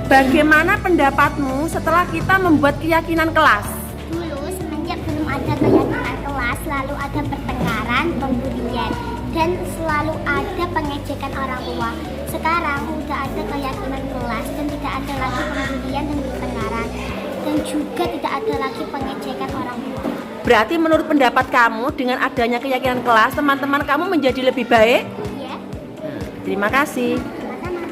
Bagaimana pendapatmu setelah kita membuat keyakinan kelas? Dulu semenjak belum ada keyakinan kelas, selalu ada pertengkaran, pembulian, dan selalu ada pengecekan orang tua. Sekarang udah ada keyakinan kelas dan tidak ada lagi pembulian dan pertengkaran, dan juga tidak ada lagi pengecekan orang tua. Berarti menurut pendapat kamu dengan adanya keyakinan kelas, teman-teman kamu menjadi lebih baik? Iya. Terima kasih. Sama-sama.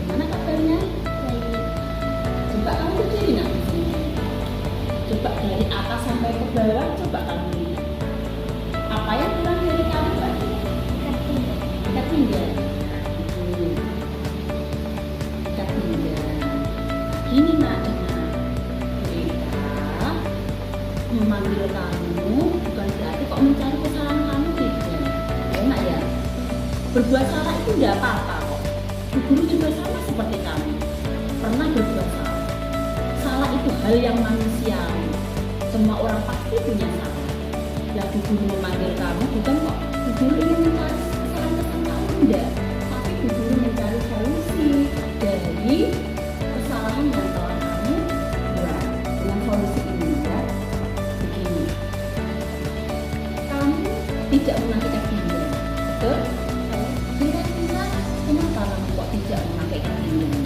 Mana kabarnya? Coba kamu berdiri nak di sini. Coba dari atas sampai ke bawah, coba kamu lihat. Apa yang kurang dari kamu tadi? Ikat pinggang. Ikat pinggang. Gini nak, kita memanggil kamu bukan berarti kok mencari kesalahan kamu tidak. Ya nak ya. Berbuat salah itu tidak apa-apa kok. Bu guru juga sama seperti kamu, pernah berbuat salah. Salah itu hal yang manusiawi. Semua orang pasti punya salah. Lah Bu guru memanggil kamu bukan kok Bu guru ingin mencari kesalahan kamu, tidak. Tapi Bu guru mencari solusi dari kesalahan yang telah kamu buat. Dengan solusi ini ya, begini. Kamu tidak memakai ikat pinggang, betul? Kira-kira kenapa kamu kok tidak memakai ikat pinggang?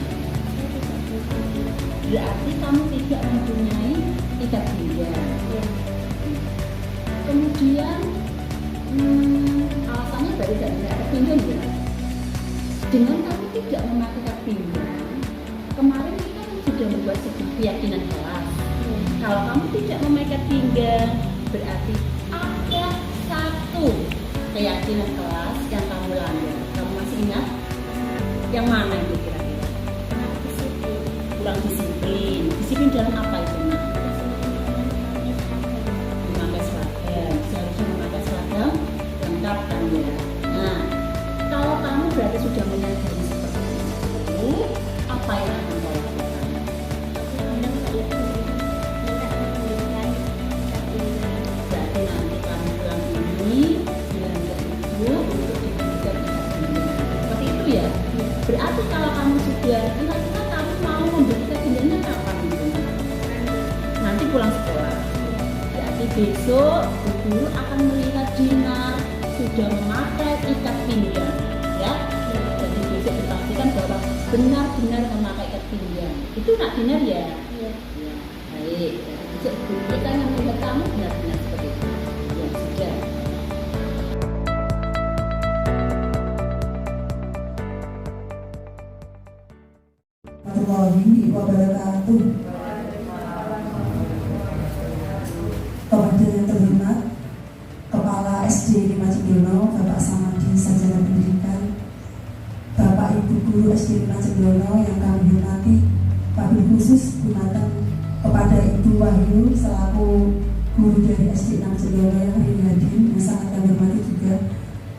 Berarti kamu tidak mempunyai ikat pinggang. Kemudian alasannya dari tidak memakai ikat pinggang ya. Dengan kamu tidak memakai ikat pinggang, kemarin kita sudah membuat sebuah keyakinan kelas. Kalau kamu tidak memakai ikat pinggang, berarti ada satu keyakinan kelas yang kamu langgar. Kamu masih ingat? Yang mana itu kira-kira? Kurang disiplin. Disiplin dalam apa itu? Memakai seragam. Seharusnya memakai seragam lengkap kan ya. Nah, kalau kamu berarti sudah menyadari seperti itu, apa yang akan kamu lakukan? Berarti nanti kamu pulang ini bilang ke ibu untuk diberikan ikat pinggang. Seperti itu ya. Berarti kalau kamu sudah kira-kira kamu mau memberi ikat pinggangnya kapan itu? Nanti pulang sekolah. Berarti besok Bu guru akan melihat Dinar sudah memakai ikat pinggang, ya. Jadi besok dipastikan bahwa benar-benar memakai ikat pinggang. Itu nak Dinar ya? Iya. Ya, baik. Jadi besok Bu guru akan melihat kamu benar-benar seperti itu. Ya sudah. Warahmatullahi wabarakatuh. Kepada yang terhormat Kepala SD 5 Cibiono, Bapak Samadi Sarjana Pendidikan, Bapak Ibu Guru SD 5 Cibiono yang kami hormati, wabil khusus gunakan kepada Ibu Wahyu selaku guru dari SD 6 Cibiono yang hari ini hadir, yang sangat kami hormati juga.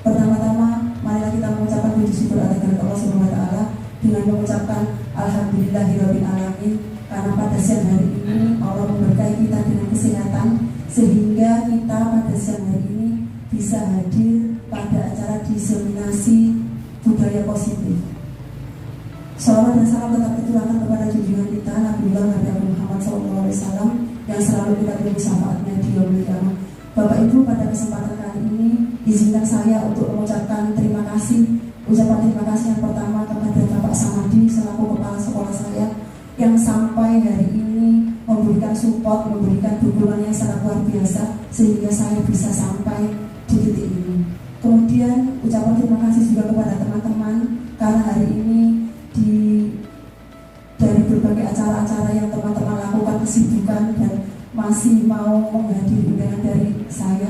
Pertama-tama, marilah kita mengucapkan puji syukur atas Allah Subhanahu wa Ta'ala dengan mengucapkan Alhamdulillahirabbil alamin, karena pada siang hari ini Allah memberkahi kita dengan kesehatan sehingga kita pada siang hari ini bisa hadir pada acara diseminasi budaya positif. Shalawat dan salam tetap tercurahkan kepada junjungan kita Nabiullah Nabi Muhammad SAW yang selalu kita tunggu syafaatnya di yaumil qiyamah. Bapak Ibu, pada kesempatan kali ini izinkan saya untuk mengucapkan terima kasih. Ucapan terima kasih yang pertama kepada Bapak Samadi selaku kepala sekolah saya yang sampai hari ini memberikan support, memberikan dukungan yang sangat luar biasa sehingga saya bisa sampai di titik ini. Kemudian ucapan terima kasih juga kepada teman-teman karena hari ini dari berbagai acara-acara yang teman-teman lakukan kesibukan dan masih mau menghadiri undangan dari saya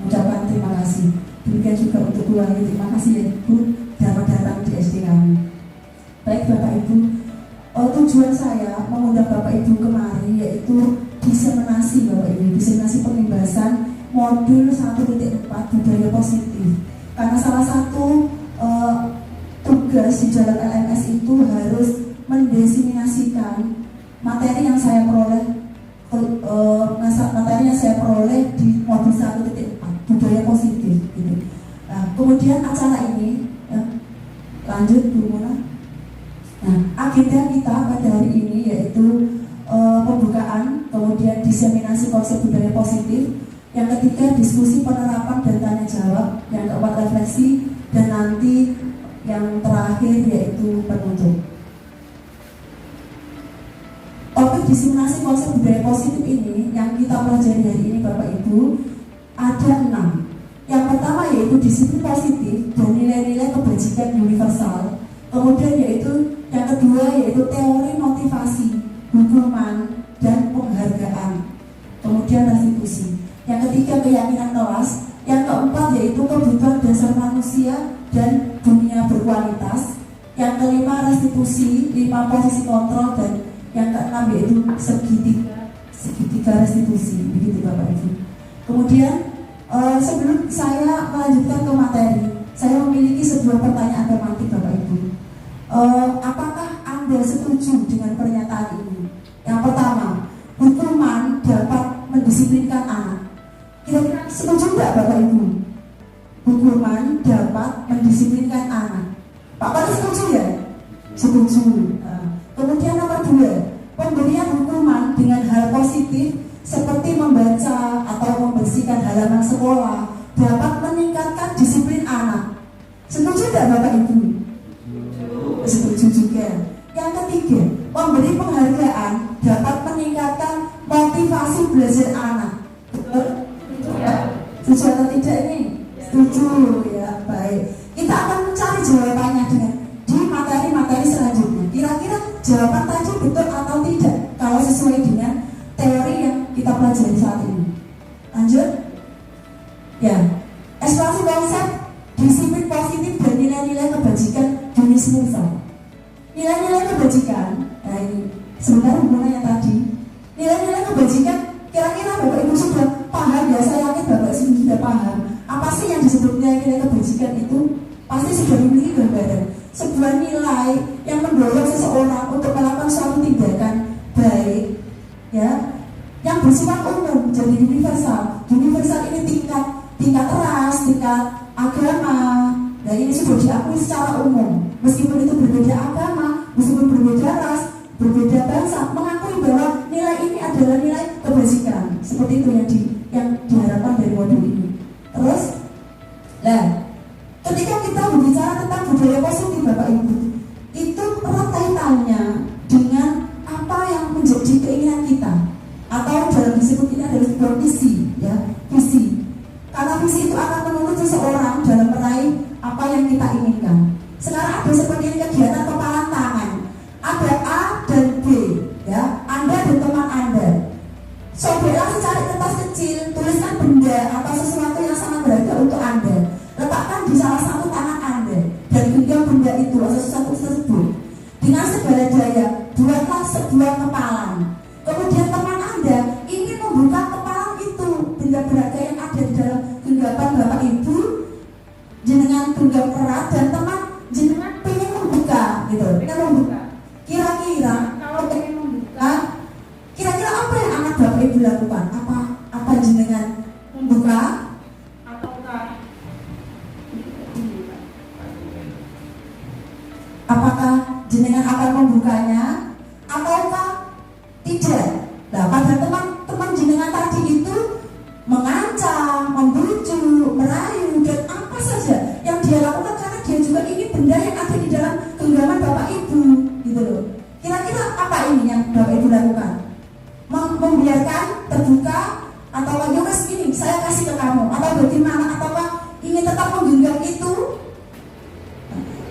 ucapkan terima kasih. Demikian juga untuk keluarga, terima kasih ya Ibu dapat datang di SD kami. Baik Bapak Ibu, tujuan saya mengundang Bapak Ibu kemari yaitu diseminasi Bapak Ibu, diseminasi pelimbasan modul 1.4 budaya positif. Karena salah satu tugas di jalan LMS itu harus mendesimasikan materi yang saya peroleh di modul 1.4 budaya positif gitu. Kemudian acara ini, ya, lanjut Bu Mona. Nah, agenda kita pada hari ini yaitu pembukaan, kemudian diseminasi konsep budaya positif, yang ketiga diskusi penerapan dan tanya jawab, yang keempat refleksi, dan nanti yang terakhir yaitu penutup. Topik diseminasi konsep budaya positif ini yang kita pelajari hari ini Bapak Ibu ada 6. Yang pertama yaitu disiplin positif dan nilai-nilai kebajikan universal. Kemudian yaitu yang kedua yaitu teori motivasi, hukuman, dan penghargaan. Kemudian restitusi. Yang ketiga keyakinan kelas. Yang keempat yaitu kebutuhan dasar manusia dan dunia berkualitas. Yang kelima restitusi, 5 posisi kontrol, dan yang keenam yaitu segitiga restitusi. Begitu Bapak Ibu. Kemudian sebelum saya melanjutkan ke materi, saya memiliki sebuah pertanyaan tematik Bapak Ibu. Apakah Anda setuju dengan pernyataan ini? Yang pertama, hukuman dapat mendisiplinkan anak. Kira-kira setuju tidak Bapak Ibu? Hukuman dapat mendisiplinkan anak. Pak Pak setuju ya? Setuju. Kemudian nomor 2, pemberian hukuman dengan hal positif seperti membaca atau membersihkan halaman sekolah dapat meningkatkan disiplin anak. Setuju tidak Bapak Ibu? Setuju juga. Yang ketiga, memberi penghargaan dapat meningkatkan motivasi belajar anak. Setuju atau tidak ini? Setuju ya, baik. Kita akan mencari jawabannya dengan di materi-materi selanjutnya. Kira-kira jawaban tadi betul atau tidak kalau sesuai dengan teori yang kita pelajari saat ini. Lanjut. Ya, eksplorasi konsep disiplin positif dan nilai-nilai kebajikan Yunis Musa. Nilai-nilai kebajikan, nah ini sebentar hubungannya tadi. Nilai-nilai kebajikan, kira-kira Bapak Ibu sudah paham ya? Saya yakin Bapak Ibu sudah paham. Apa sih yang disebut nilai-nilai kebajikan itu? Pasti sudah memiliki gambaran. Sebuah nilai yang mendorong seseorang untuk melakukan suatu tindakan baik, ya, yang bersifat umum, jadi universal. Universal ini tingkat ras, tingkat agama. Nah ini sudah diakui secara umum. Meskipun itu berbeda agama, meskipun berbeda ras, berbeda bangsa, mengakui bahwa nilai ini adalah nilai kebajikan. Seperti itu yang diharapkan dari modul ini. Terus, nah, ketika kita berbicara tentang budaya positif Bapak Ibu, itu erat kaitannya dengan apa yang menjadi keinginan kita, atau dalam disebut ini adalah sebuah visi, ya, visi. Karena visi itu akan menuntut seseorang dalam meraih apa yang kita inginkan. Sekarang ada seperti kegiatan kepalan tangan, ada A dan B, ya, Anda dan teman Anda. Sobeklah secari kertas kecil, tuliskan benda atau sesuatu yang sangat berharga untuk Anda. Letakkan di salah satu tangan Anda dan genggam benda itu atau sesuatu tersebut. Dengan segala daya, buatlah sebuah kepalan. Kemudian teman Anda ingin membuka kepalan itu, benda berharga yang ada di dalam genggaman Bapak Ibu, jenengan genggam erat, dan teman jenengan pengen membuka, gitu, pengen membuka. Kira-kira kalau pengen membuka, kira-kira apa yang anak Bapak Ibu lakukan? Apa jenengan membuka? Apakah jenengan akan membukanya ataukah tidak? Nah, pada teman-teman jenengan tadi itu mengancam, membujuk, merayu, dan apa saja yang dia lakukan karena dia juga ingin benda yang ada di dalam genggaman Bapak Ibu, gitu loh. Kira-kira apa ini yang Bapak Ibu lakukan? Membiarkan terbuka atau yowes ini saya kasih ke kamu, atau bagaimana, ataukah ingin tetap menggenggam itu?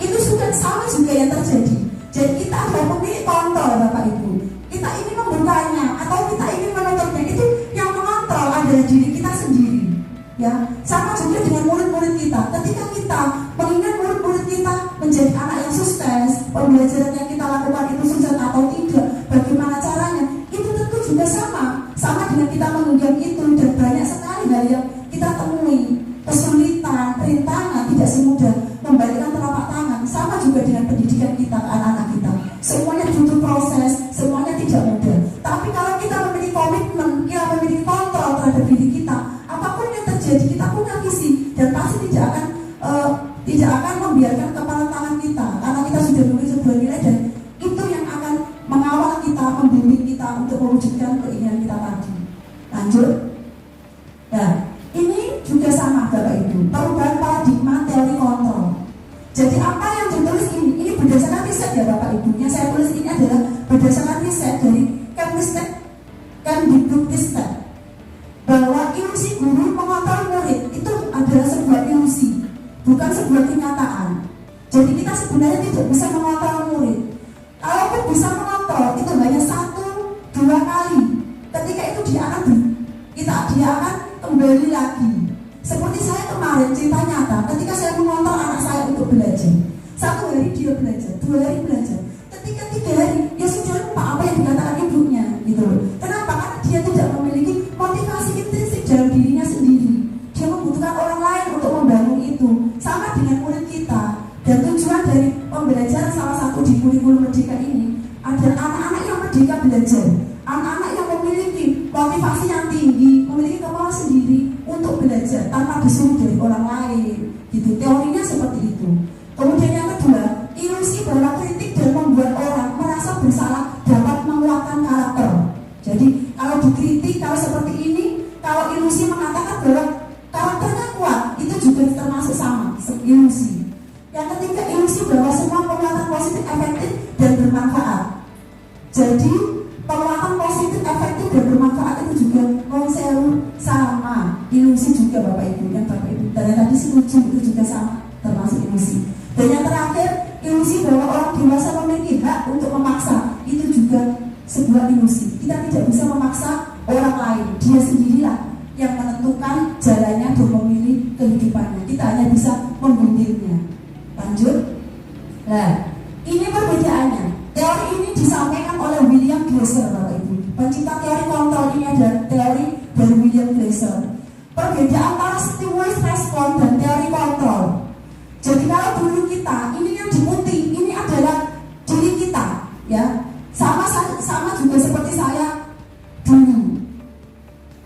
Itu sudah sama juga yang terjadi. Jadi kita adalah pemilik kontrol Bapak Ibu. Kita ingin membukanya atau kita ingin menutupnya, itu yang mengontrol adalah diri kita sendiri. Ya, sama juga dengan murid-murid kita. Ketika kita mengingat murid-murid kita menjadi anak yang sukses, pembelajaran yang kita lakukan itu sukses atau tidak, bagaimana caranya, itu tentu juga sama dengan kita menggenggam itu. Dan banyak sekali hal yang kita temui, kesulitan, rintangan, tidak semudah membalikkan telapak tangan. Sama juga dengan pendidikan kita ke anak-anak kita. Semuanya butuh proses, semuanya tidak mudah. Tapi kalau kita memiliki komitmen, kita memiliki kontrol terhadap diri kita, apapun yang terjadi kita punya visi dan pasti tidak akan tidak akan membiarkan kepala tangan kita, karena kita sudah memiliki sebuah nilai dan itu yang akan mengawal kita, membimbing kita untuk mewujudkan keinginan kita tadi. Lanjut. Nah, ini juga sama Bapak Ibu, perubahan paradigma teori kontrol. Jadi apa yang ditulis ini berdasarkan riset ya Bapak Ibu. Yang saya tulis ini adalah berdasarkan riset dari Kemdikbudristek, bahwa ilusi guru mengontrol murid itu adalah sebuah ilusi, bukan sebuah kenyataan. Jadi kita sebenarnya tidak bisa mengontrol murid. Kalaupun bisa mengontrol, itu hanya 1-2 kali. Ketika itu dia akan kembali lagi. Seperti saya kemarin, cerita nyata, ketika saya mengontrol anak saya untuk belajar. 1 hari dia belajar, 2 hari belajar. Ketika 3 hari, dia sudah lupa apa yang dikatakan ibunya, gitu loh. Kenapa? Karena dia tidak memiliki motivasi intrinsik dalam dirinya sendiri. Dia membutuhkan orang lain untuk membangun itu. Sama dengan murid kita. Dan tujuan dari pembelajaran salah satu di kurikulum Merdeka ini adalah anak-anak yang merdeka belajar, anak-anak yang memiliki motivasi yang tinggi, memiliki kemauan sendiri untuk belajar tanpa disuruh dari orang lain. Gitu. Teorinya seperti itu. Kemudian yang kedua, ilusi bahwa kritik dan membuat orang merasa bersalah dapat menguatkan karakter. Jadi kalau dikritik, kalau seperti ini, kalau ilusi mengatakan bahwa karakternya kuat, itu juga termasuk sama, ilusi. Yang ketiga, ilusi bahwa semua penguatan positif efektif dan bermanfaat. Jadi penguatan positif efektif dan bermanfaat itu juga sama ilusi juga Bapak Ibu. Dan Bapak Ibu dan tadi setuju, itu juga sama, termasuk ilusi. Dan yang terakhir, ilusi bahwa orang dewasa memiliki hak untuk memaksa, itu juga sebuah ilusi. Kita tidak bisa memaksa orang lain, dia sendirilah yang menentukan jalannya dan memilih kehidupannya. Kita hanya bisa membimbingnya. Lanjut. Nah, ini perbedaannya. Teori ini disampaikan oleh William Glasser, Bapak Ibu. Pencipta teori kontrol ini adalah teori dari William Glasser. Perbedaan antara stimulus respon dan teori kontrol. Jadi kalau dulu kita, ini yang dimutih, ini adalah diri kita, ya. Sama juga seperti saya dulu.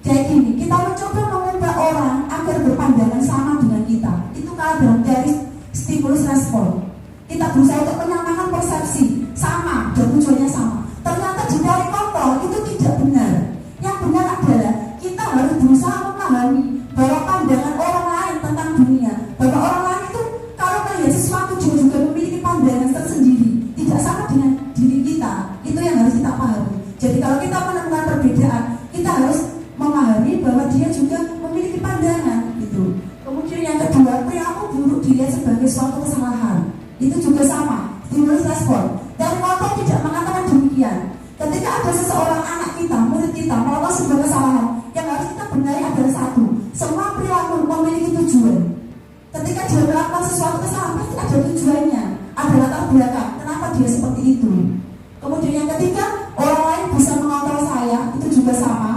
Kayak gini, kita mencoba mengubah orang agar berpandangan sama dengan kita. Itu kalau dalam teori stimulus respon. Kita berusaha untuk menyamakan persepsi sama dan tujuannya sama. Ternyata di teori kontrol itu tidak benar. Yang benar adalah kita harus berusaha memahami bahwa pandangan orang lain tentang dunia, bahwa orang lain itu kalau melihat sesuatu juga memiliki pandangan tersendiri, tidak sama dengan diri kita. Itu yang harus kita pahami. Jadi kalau kita menemukan perbedaan, kita harus memahami bahwa dia juga memiliki pandangan gitu. Kemudian yang kedua, perilaku buruk dilihat sebagai suatu kesalahan. Itu juga sama, stimulus respon. Dan kontrol tidak mengatakan demikian. Ketika ada seseorang anak kita, murid kita melakukan sebuah kesalahan, yang harus kita benahi adalah satu, semua perilaku memiliki tujuan. Ketika dia melakukan sesuatu kesalahan, pasti ada tujuannya, ada latar belakang kenapa dia seperti itu. Kemudian yang ketiga, orang lain bisa mengontrol saya, itu juga sama.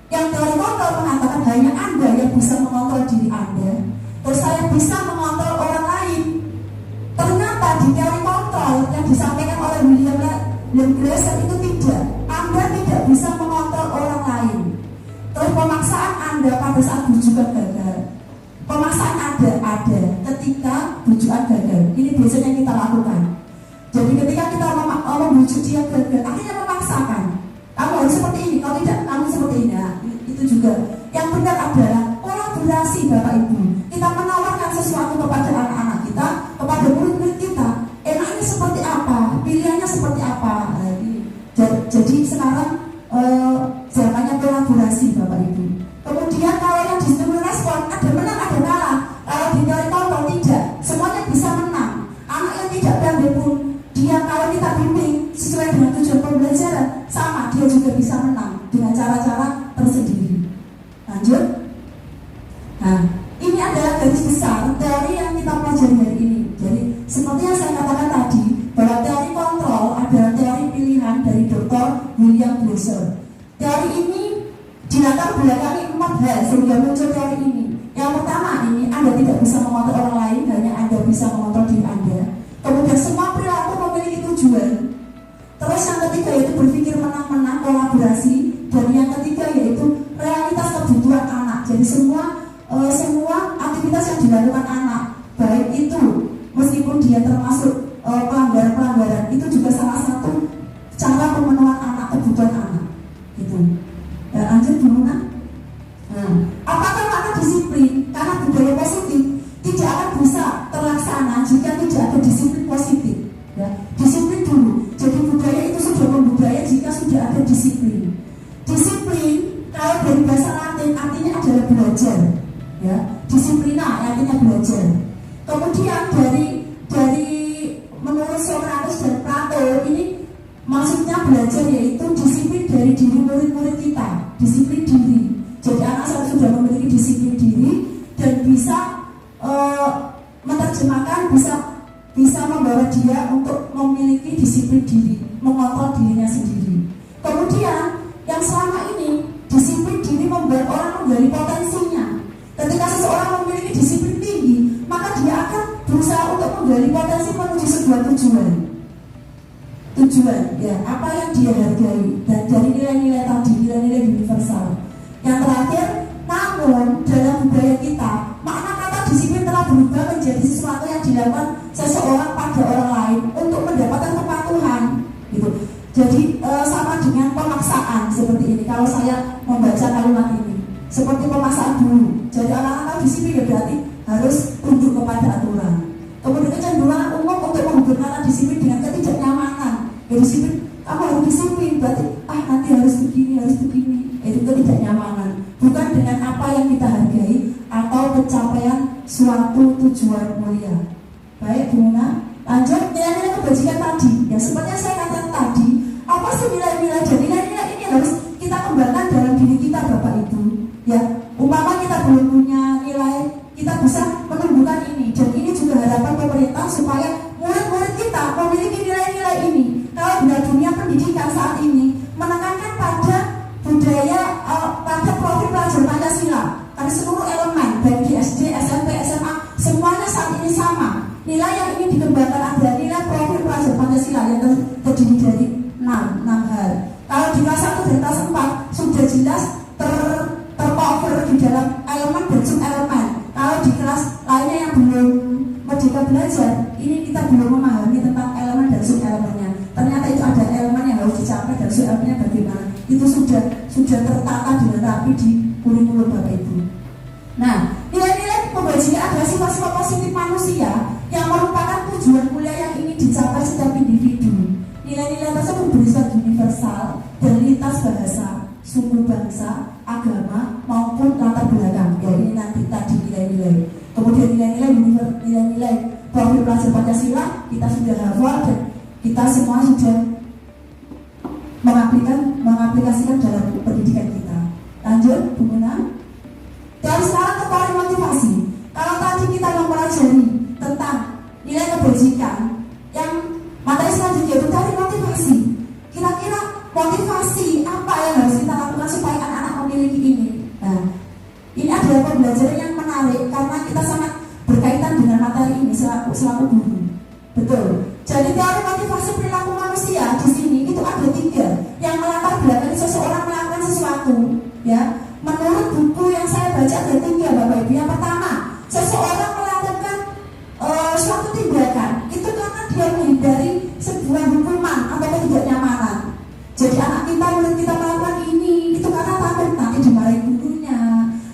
Yang teori kontrol mengatakan hanya Anda yang bisa mengontrol diri Anda. Terus saya bisa mengontrol orang lain. Ternyata di teori kontrol yang disampaikan oleh William Glasser itu tidak. Anda tidak bisa mengontrol orang lain. Terus pemaksaan Anda pada saat bujukan gagal. Pemaksaan ada ketika bujukan gagal. Ini biasanya kita lakukan. Jadi ketika kita membujuk dia gagal, akhirnya memaksakan. Kamu harus seperti ini, kalau tidak kamu seperti ini. Nah, itu juga. Yang benar adalah kolaborasi Bapak Ibu. Kita menawarkan sesuatu kepada anak-anak kita, kepada murid-murid kita. Enaknya seperti apa, pilihannya seperti apa. Jadi sekarang zamannya kolaborasi Bapak Ibu. Kemudian kalau yang di stimulus respon ada menang ada kalah. Kalau di teori kontrol tidak, semuanya bisa menang. Anak yang tidak pandai pun dia kalau kita bimbing sesuai dengan tujuan pembelajaran sama, dia juga bisa menang dengan cara-cara tersendiri. Lanjut. Nah, ini adalah garis besar teori yang kita pelajari hari ini. Jadi seperti yang saya katakan tadi, bahwa teori kontrol adalah teori pilihan dari Dr. William Glasser. Teori ini dilatar belakangi 4 hal sehingga muncul teori ini. Yang pertama, ini Anda tidak bisa mengontrol orang lain, hanya Anda bisa mengontrol diri Anda. Kemudian semua perilaku memiliki tujuan. Terus yang ketiga yaitu berpikir menang-menang, kolaborasi. Dan yang ketiga yaitu realitas kebutuhan anak. Jadi semua aktivitas yang dilakukan anak, kemudian termasuk pelanggaran-pelanggaran, itu juga salah satu cara pemenuhan anak, kebutuhan anak gitu. Dan lanjut dulu kan. Nah, apakah makna disiplin karena budaya positif tidak akan bisa terlaksana jika tidak ada disiplin positif ya. Disiplin dulu, jadi budaya itu sudah membudaya jika sudah ada disiplin. Disiplin kalau dari bahasa Latin artinya adalah belajar ya. Disiplina artinya belajar. Kemudian dari menurut Socrates dan Plato ini maksudnya belajar yaitu disiplin dari diri murid-murid kita, disiplin diri. Jadi anak saya sudah memiliki disiplin diri dan bisa menerjemahkan, bisa membawa dia untuk memiliki disiplin diri, mengontrol dirinya sendiri. Kemudian yang selama ini disiplin diri membuat orang menggali potensinya. Ketika seseorang memiliki disiplin tinggi, maka dia akan berusaha untuk menggali potensi menuju sebuah tujuan ya, apa yang dia hargai, dan dari nilai-nilai tadi, nilai-nilai universal. Yang terakhir, namun dalam budaya kita makna kata disiplin telah berubah menjadi sesuatu yang dilakukan seseorang pada orang lain untuk mendapatkan kepatuhan gitu. Jadi sama dengan pemaksaan seperti ini. Kalau saya membaca kalimat ini seperti pemaksaan dulu, jadi anak-anak disiplin ya berarti harus tunduk kepada aturan. Kemudian kecenderungan umum untuk menghubungkan disiplin dengan ketidaknyamanan. Ya disiplin, kamu harus disiplin, berarti nanti harus begini. Itu ketidaknyamanan. Bukan dengan apa yang kita hargai atau pencapaian suatu tujuan mulia. Baik, Bu Muna. Lanjut, nilai-nilai kebajikan tadi. Ya seperti yang saya katakan tadi, apa sih nilai-nilai? Dan nilai-nilai ini harus kita kembangkan dalam diri kita, Bapak Ibu. Ya, umpama kita belum punya nilai, kita bisa menumbuhkan ini. Dan ini juga harapan pemerintah supaya murid-murid kita memiliki nilai-nilai ini. Kalau di dunia pendidikan saat ini menekankan pada budaya, pada profil pelajar Pancasila, karena seluruh elemen baik di SD, SMP, SMA semuanya saat ini sama. Nilai yang ingin dikembangkan adalah nilai profil pelajar Pancasila yang terdiri dari 6 hal. Kalau di kelas 1 dan kelas 4 sudah jelas tercover di dalam elemen dan sub-elemen. Kalau di kelas lainnya yang belum merdeka belajar, ini kita belum memahami tentang elemen dan sub-elemennya. Ternyata itu ada elemen yang harus dicapai dan sub-elemennya bagaimana. Itu sudah tertata dengan rapi di kurikulum Bapak Ibu. Nah, nilai-nilai kebajikan adalah sifat-sifat positif manusia yang merupakan tujuan mulia yang ingin dicapai setiap individu. Nilai-nilai tersebut bersifat universal dan lintas bahasa, suku, bangsa, agama maupun latar belakang. Ya ini nanti tadi nilai-nilai. Kemudian nilai-nilai profil pelajar Pancasila kita sudah hafal dan kita semua sudah mengaplikasikan dalam pendidikan kita. Lanjut, Bu Muna. Dan sekarang ke teori motivasi. Kalau tadi kita mempelajari tentang nilai kebajikan, yang materi selanjutnya itu teori motivasi. Kira-kira motivasi apa yang harus kita lakukan supaya anak-anak memiliki ini? Nah, ini adalah pembelajaran yang menarik karena kita sangat berkaitan dengan materi ini selaku guru. Betul. Jadi teori motivasi perilaku manusia di sini itu ada 3 yang melatar belakangi seseorang melakukan sesuatu. Ya, menurut buku yang saya baca ada 3, Bapak Ibu. Yang pertama, seseorang melakukan suatu tindakan itu karena dia menghindari sebuah hukuman atau ketidaknyamanan. Jadi anak kita, murid kita melakukan ini itu karena takut nanti dimarahi gurunya,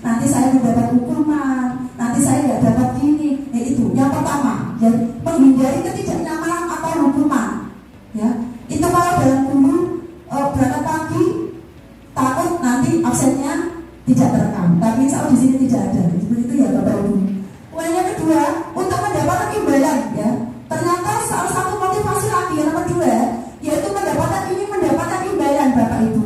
nanti saya mendapat hukuman, nanti saya nggak dapat gini. Nah itu yang pertama, jadi menghindari ketidaknyamanan atau hukuman. Ya, itu kalau dalam guru berangkat pagi takut nanti absennya tidak terekam. Tapi insya Allah di sini tidak ada. Seperti itu ya Bapak Ibu. Kemudian yang kedua, untuk mendapatkan imbalan ya. Ternyata salah satu motivasi lagi yang nomor 2 yaitu mendapatkan imbalan Bapak Ibu.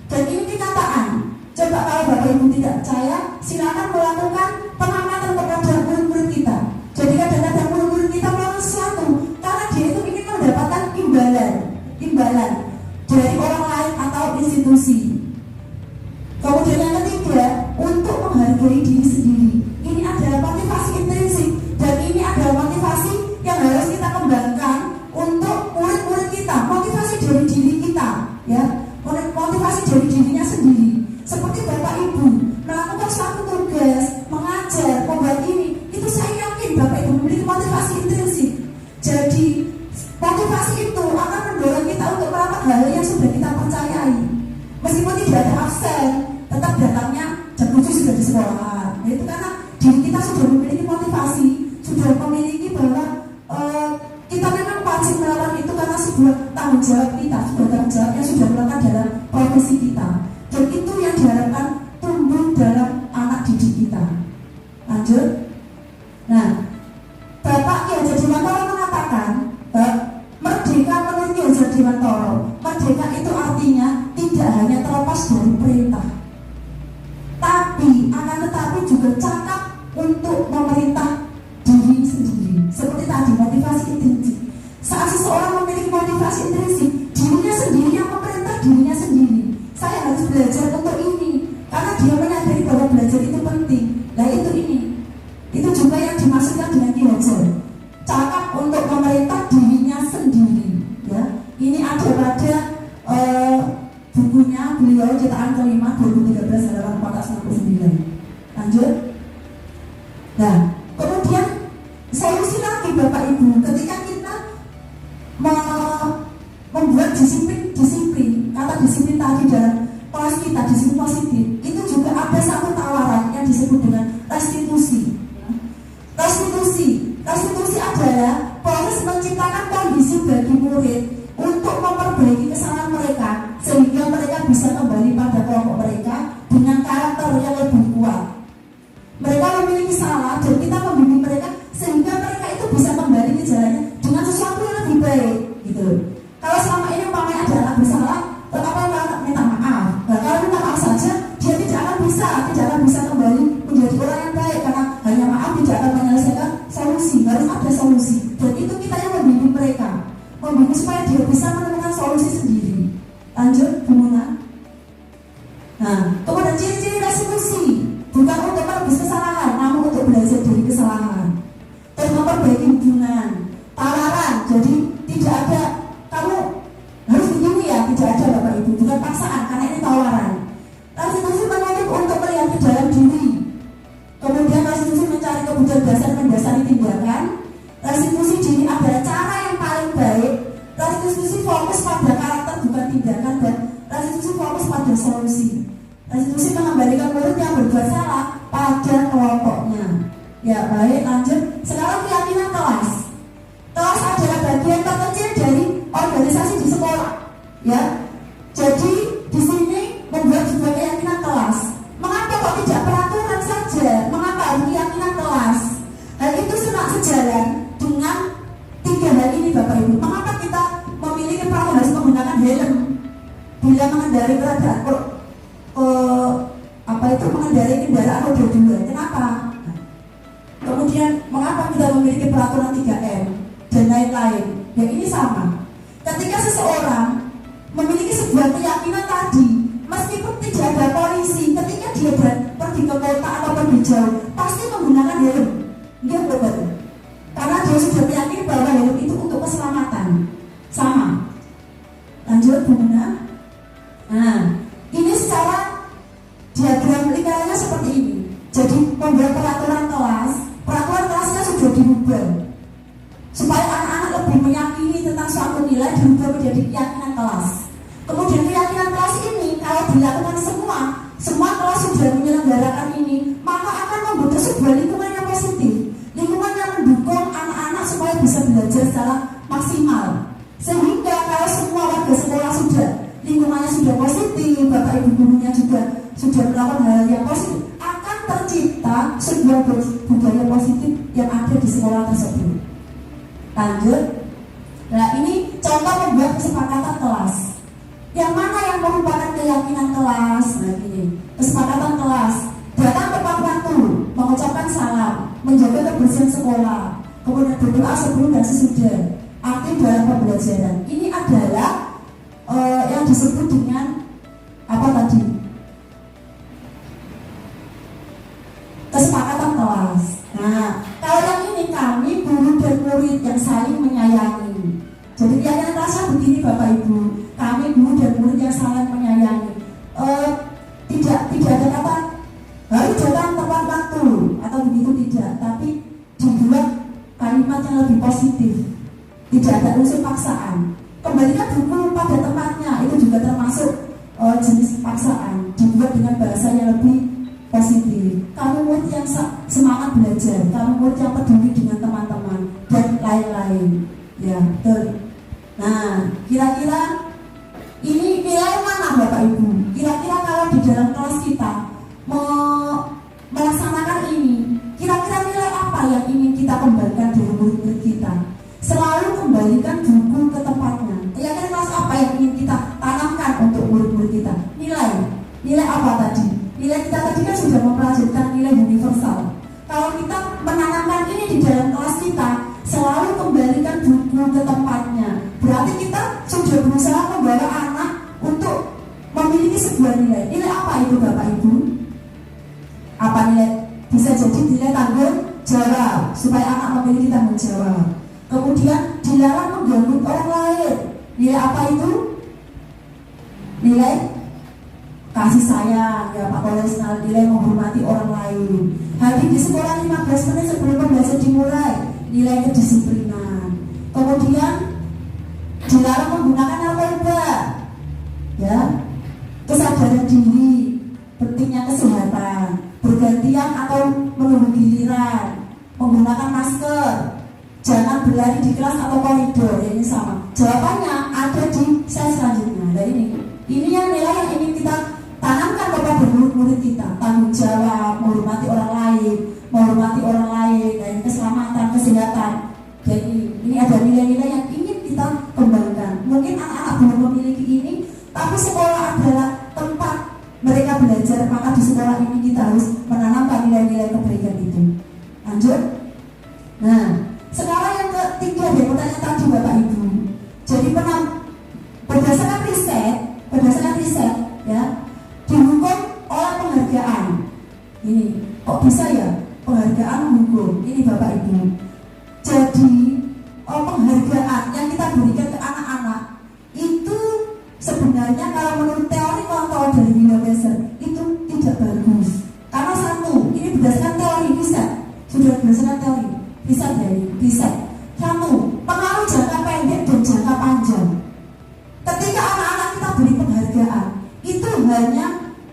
Dan ini kenyataan. Coba kalau Bapak Ibu tidak percaya, silakan melakukan pengamatan kepada murid-murid kita. Jadi kadang-kadang murid-murid kita melakukan sesuatu diri kita sudah memiliki motivasi, sudah memiliki bahwa kita memang wajib melakukan itu karena sebuah tanggung jawab kita, sebuah tanggung jawab yang sudah melekat dalam profesi kita, dan itu yang diharapkan tumbuh dalam anak didik kita. Lanjut. Nah, Bapak Ki Hajar Dewantara mengatakan, merdeka menurut Ki Hajar Dewantara, merdeka itu artinya tidak hanya terlepas dari perintah, tapi akan tetapi juga cakap untuk memerintah diri sendiri. Seperti tadi, motivasi intrinsik. Saat seseorang memiliki motivasi intrinsik, dirinya sendiri yang memerintah dirinya sendiri. Saya harus belajar untuk ini, karena dia menyadari bahwa belajar itu penting. Nah itu ini. Itu juga yang dimaksudkan dengan Ki Hajar. Cakap untuk memerintah dirinya sendiri. Ya, ini ada pada bukunya beliau cetakan kelima 2013 halaman 469. Lanjut. Nah, kemudian solusi lagi Bapak Ibu, ketika kita membuat disiplin, kata disiplin tadi dalam kelas kita, disiplin positif, itu juga ada satu tawaran yang disebut dengan restitusi. Restitusi adalah proses menciptakan kondisi bagi murid untuk memperbaiki kesalahan mereka sehingga mereka bisa kembali pada kelompok mereka dengan karakter yang lebih kuat. Mereka memiliki salah dan kita membimbing mereka sehingga mereka itu bisa kembali ke jalannya dengan sesuatu yang lebih baik, gitu. Kalau selama ini umpamanya ada anak bersalah, apa minta maaf. Nah, kalau minta maaf saja, dia tidak akan bisa kembali menjadi orang yang baik karena hanya maaf tidak akan menyelesaikan solusi. Harus ada solusi. Dan itu kita yang membimbing mereka, membimbing supaya dia bisa menemukan solusi sendiri. Lanjut, Bu Muna. Nah, kemudian ciri-ciri restitusi bukan untuk menebus kesalahan, namun untuk belajar dari kesalahan dan memperbaiki hubungan. Tawaran, jadi tidak ada kamu harus begini ya, tidak ada Bapak Ibu, bukan paksaan karena ini tawaran. Restitusi menuntut untuk melihat ke dalam diri. Kemudian restitusi mencari kebutuhan dasar mendasari tindakan. Restitusi diri adalah cara yang paling baik. Restitusi fokus pada karakter bukan tindakan, dan restitusi fokus pada solusi. Restitusi mengembalikan murid yang berbuat salah pada kelompoknya. Ya baik, lanjut. Sekarang keyakinan kelas. Kelas adalah bagian terkecil dari organisasi di sekolah. Ya, jadi di sini membuat sebuah keyakinan kelas. Mengapa kok tidak peraturan saja? Mengapa harus keyakinan kelas? Hal itu sejalan dengan tiga hal ini Bapak Ibu. Mengapa kita memiliki peraturan harus menggunakan helm bila mengendarai mengendarai kendaraan roda 2? Kenapa? Kemudian mengapa kita memiliki peraturan 3M dan lain-lain? Ya ini sama. Ketika seseorang memiliki sebuah keyakinan tadi, meskipun tidak ada polisi, ketika dia pergi ke kota atau pergi jauh, pasti menggunakan helm. Enggak betul. Karena dia sudah meyakini bahwa helm itu untuk keselamatan. Sama. Lanjut, Bu Muna. Nah, ini secara diagram lingkarannya seperti ini. Jadi membuat peraturan kelasnya sudah dirubah supaya anak-anak lebih meyakini tentang suatu nilai, dirubah menjadi keyakinan kelas. Kemudian keyakinan kelas ini kalau dilakukan semua kelas sudah menyelenggarakan ini, maka akan membentuk sebuah lingkungan yang positif, lingkungan yang mendukung anak-anak supaya bisa belajar secara maksimal. Sehingga kalau semua warga sekolah sudah lingkungannya sudah positif, Bapak Ibu gurunya juga sudah melakukan hal yang positif, akan tercipta sebuah budaya positif yang ada di sekolah tersebut. Lanjut. Nah ini contoh membuat kesepakatan kelas. Yang mana yang merupakan keyakinan kelas? Nah ini kesepakatan kelas. Datang tepat waktu, mengucapkan salam, menjaga kebersihan sekolah, kemudian berdoa sebelum dan sesudah, aktif dalam pembelajaran. Ini adalah yang disebut dengan apa tadi? Kesepakatan kelas. Nah, kalau yang ini kami guru dan murid yang saling menyayangi. Jadi keyakinan kelasnya begini Bapak Ibu, kami guru dan murid yang saling menyayangi. Tidak ada kata harus datang tepat waktu atau begitu, tidak, tapi dibuat kalimat yang lebih positif. Tidak ada unsur paksaan. Kembalikan buku pada tempatnya, itu juga termasuk jenis paksaan. Dibuat dengan bahasa yang lebih positif. Kamu murid yang semangat kamu murid yang peduli dengan teman-teman dan lain-lain. Ya, betul. Nah, kira-kira ini nilai mana Bapak Ibu? Kira-kira kalau di dalam kelas kita melaksanakan ini, kira-kira nilai apa yang ingin kita kembalikan dari murid-murid kita? Selalu kembalikan buku ke tempatnya. Kira-kira kelas apa yang ingin kita tanamkan untuk murid-murid kita? Nilai apa tadi? Nilai kita tadi kan sudah mempelajari nilai universal. Kalau kita menanamkan ini di dalam kelas kita, selalu kembalikan buku ke tempatnya. Berarti kita sudah berusaha membawa anak untuk memiliki sebuah nilai. Nilai apa itu Bapak Ibu? Apa nilai? Bisa jadi nilai tanggung jawab, supaya anak memiliki tanggung jawab. Kemudian dilarang mengganggu orang lain. Nilai apa itu? Nilai kasih sayang, ya Pak Kolesnal. Nilai menghormati orang lain. Hadir di sekolah 15 menit sebelum pembelajaran dimulai. Nilai kedisiplinan. Kemudian dilarang menggunakan narkoba, ya, kesadaran diri, pentingnya kesehatan, bergantian atau menunggu giliran, menggunakan masker, jangan berlari di kelas atau koridor. Ya, ini sama. Jawabannya ada di slide selanjutnya. Nah, ini yang nilai yang ingin kita tanamkan kepada murid-murid kita. Tanggung jawab, menghormati orang lain, dan keselamatan, kesehatan. Jadi ini ada nilai-nilai yang ingin kita kembangkan. Mungkin anak-anak belum memiliki ini, tapi sekolah adalah tempat mereka belajar. Maka di sekolah ini kita harus menanamkan nilai-nilai kebaikan itu. Lanjut. Nah, sekarang yang ketiga dia bertanya tadi Bapak Ibu. Jadi berdasarkan riset, ya, dihukum oleh penghargaan. Ini kok bisa ya penghargaan menghukum? Ini Bapak Ibu. Jadi penghargaan yang kita berikan ke anak-anak itu sebenarnya kalau menurut teori kontrol dari William Besser itu tidak bagus. Karena satu, ini berdasarkan teori riset, sudah berdasarkan teori riset. Satu, pengaruh jangka pendek dan jangka panjang. Ketika anak-anak kita beri penghargaan, itu hanya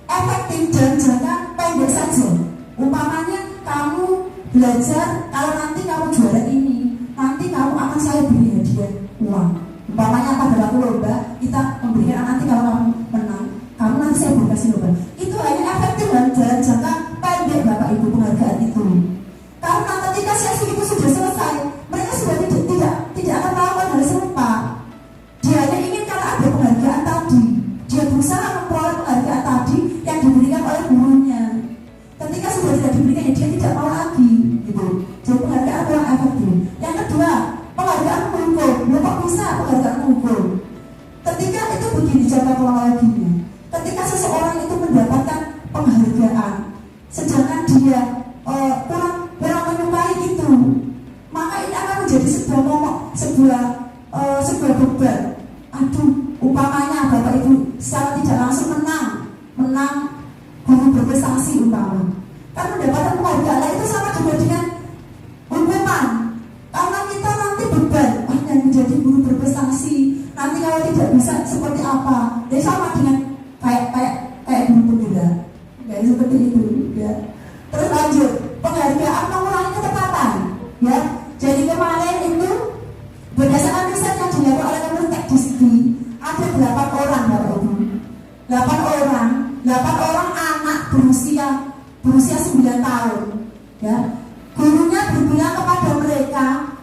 efektif dan jangka pendek saja. Umpamanya kamu belajar, kalau nanti kamu juara ini, nanti kamu akan saya beri hadiah uang. Umpamanya pada waktu lomba kita memberikan, nanti kalau kamu menang, kamu nanti saya beri kasih lomba. Itu hanya efektif dan jangka pendek Bapak Ibu penghargaan itu. Karena ketika sesi itu sudah selesai, mereka sudah tidak akan melakukan hal serupa. Dia hanya ingin kalau ada penghargaan tadi, dia berusaha memperoleh penghargaan tadi yang diberikan oleh gurunya. Ketika sudah tidak diberikan, ya dia tidak mau lagi, gitu. Jadi penghargaan kurang efektif. Yang kedua, penghargaan menghukum. Kok bisa penghargaan menghukum? Ketika itu begini cara kronologinya. Ketika seseorang itu mendapatkan penghargaan, sedangkan dia kurang menyukai itu, maka ini akan menjadi sebuah momok, sebuah beban. Aduh, umpamanya Bapak Ibu secara tidak langsung menang guru berprestasi umpama. Kan mendapatkan penghargaan itu sama juga dengan hukuman. Karena kita nanti beban, yang menjadi guru berprestasi. Nanti kalau tidak bisa seperti apa? Jadi sama dengan kayak guru pembela. Kayak seperti itu, ya. Terus lanjut, penghargaan mengurangi ketepatan, ya. Jadi kemarin itu berdasarkan riset yang dilakukan oleh Kementerian Dikti, ada 8 orang Bapak Ibu. 8 orang anak berusia 9 tahun, ya. Gurunya berbilang kepada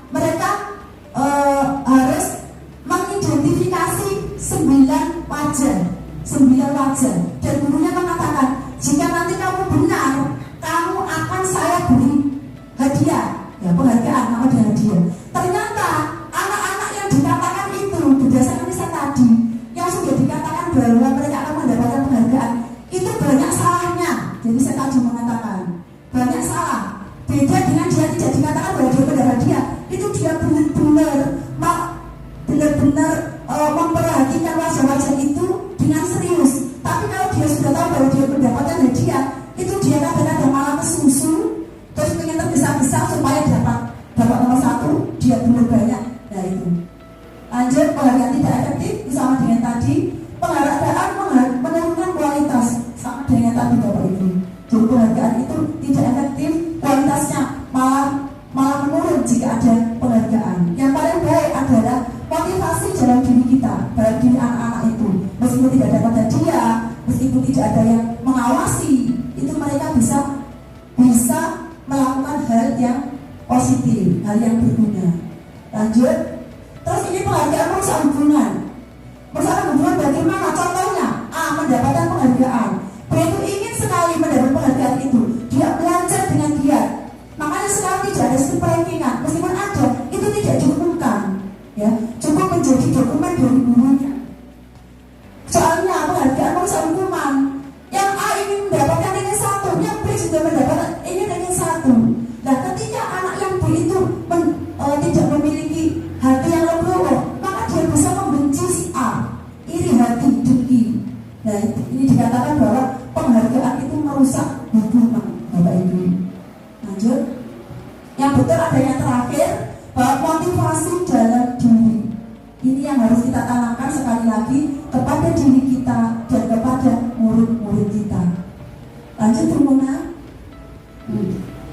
mereka harus mengidentifikasi 9 wajah, dan gurunya mengatakan, jika nanti kamu benar, kamu akan saya beri hadiah, ya, penghargaan, nama dia hadiah. Ternyata anak-anak yang dikatakan itu berdasarkan riset tadi, yang sudah dikatakan bahwa mereka akan mendapatkan penghargaan, itu banyak salahnya. Jadi saya tadi mengatakan banyak salah. Beda dengan dia tidak dikatakan bahwa dia mendapat hadiah, itu dia benar-benar memperhatikan wajah-wajah itu dengan serius. Tapi kalau dia sudah tahu bahwa dia mendapatkan hadiah, itu dia kadang-kadang malah kesusu, terus pengen tergesa-gesa supaya dapat nomor 1, dia belum banyak. Nah itu. Lanjut, penghargaan tidak efektif sama dengan tadi. Penghargaan menurunkan kualitas sama dengan tadi Bapak Ibu. Jadi penghargaan itu tidak efektif, kualitasnya malah jika ada penghargaan. Yang paling baik adalah motivasi dalam diri kita, dalam diri anak-anak itu. Meskipun tidak dapat hadiah, meskipun tidak ada yang mengawasi, itu mereka bisa melakukan hal yang positif, hal yang berguna. Lanjut. Terus ini penghargaan merusak hubungan. Merusak hubungan bagaimana? Contohnya, A. Mendapatkan penghargaan. B. Itu ingin sekali mendapat penghargaan itu. Dia belajar dengan giat. Makanya sekarang tidak ada sistem rankingan. Meskipun ada, itu tidak diumumkan. Ya, cukup menjadi dokumen dari gurunya. Soalnya penghargaan merusak hubungan. Yang A ingin mendapatkan ranking 1, yang B juga mendapatkan ingin ranking 1. Nah, ketika anak yang B itu tidak memiliki hati yang legowo, maka dia bisa membenci si A, iri hati, dengki. Nah, ini dikatakan bahwa penghargaan itu merusak hubungan, Bapak Ibu. Lanjut. Yang betul ada yang terakhir, bahwa motivasi dalam diri. Ini yang harus kita tanamkan sekali lagi kepada diri kita dan kepada murid-murid kita. Lanjut, Bu Mona.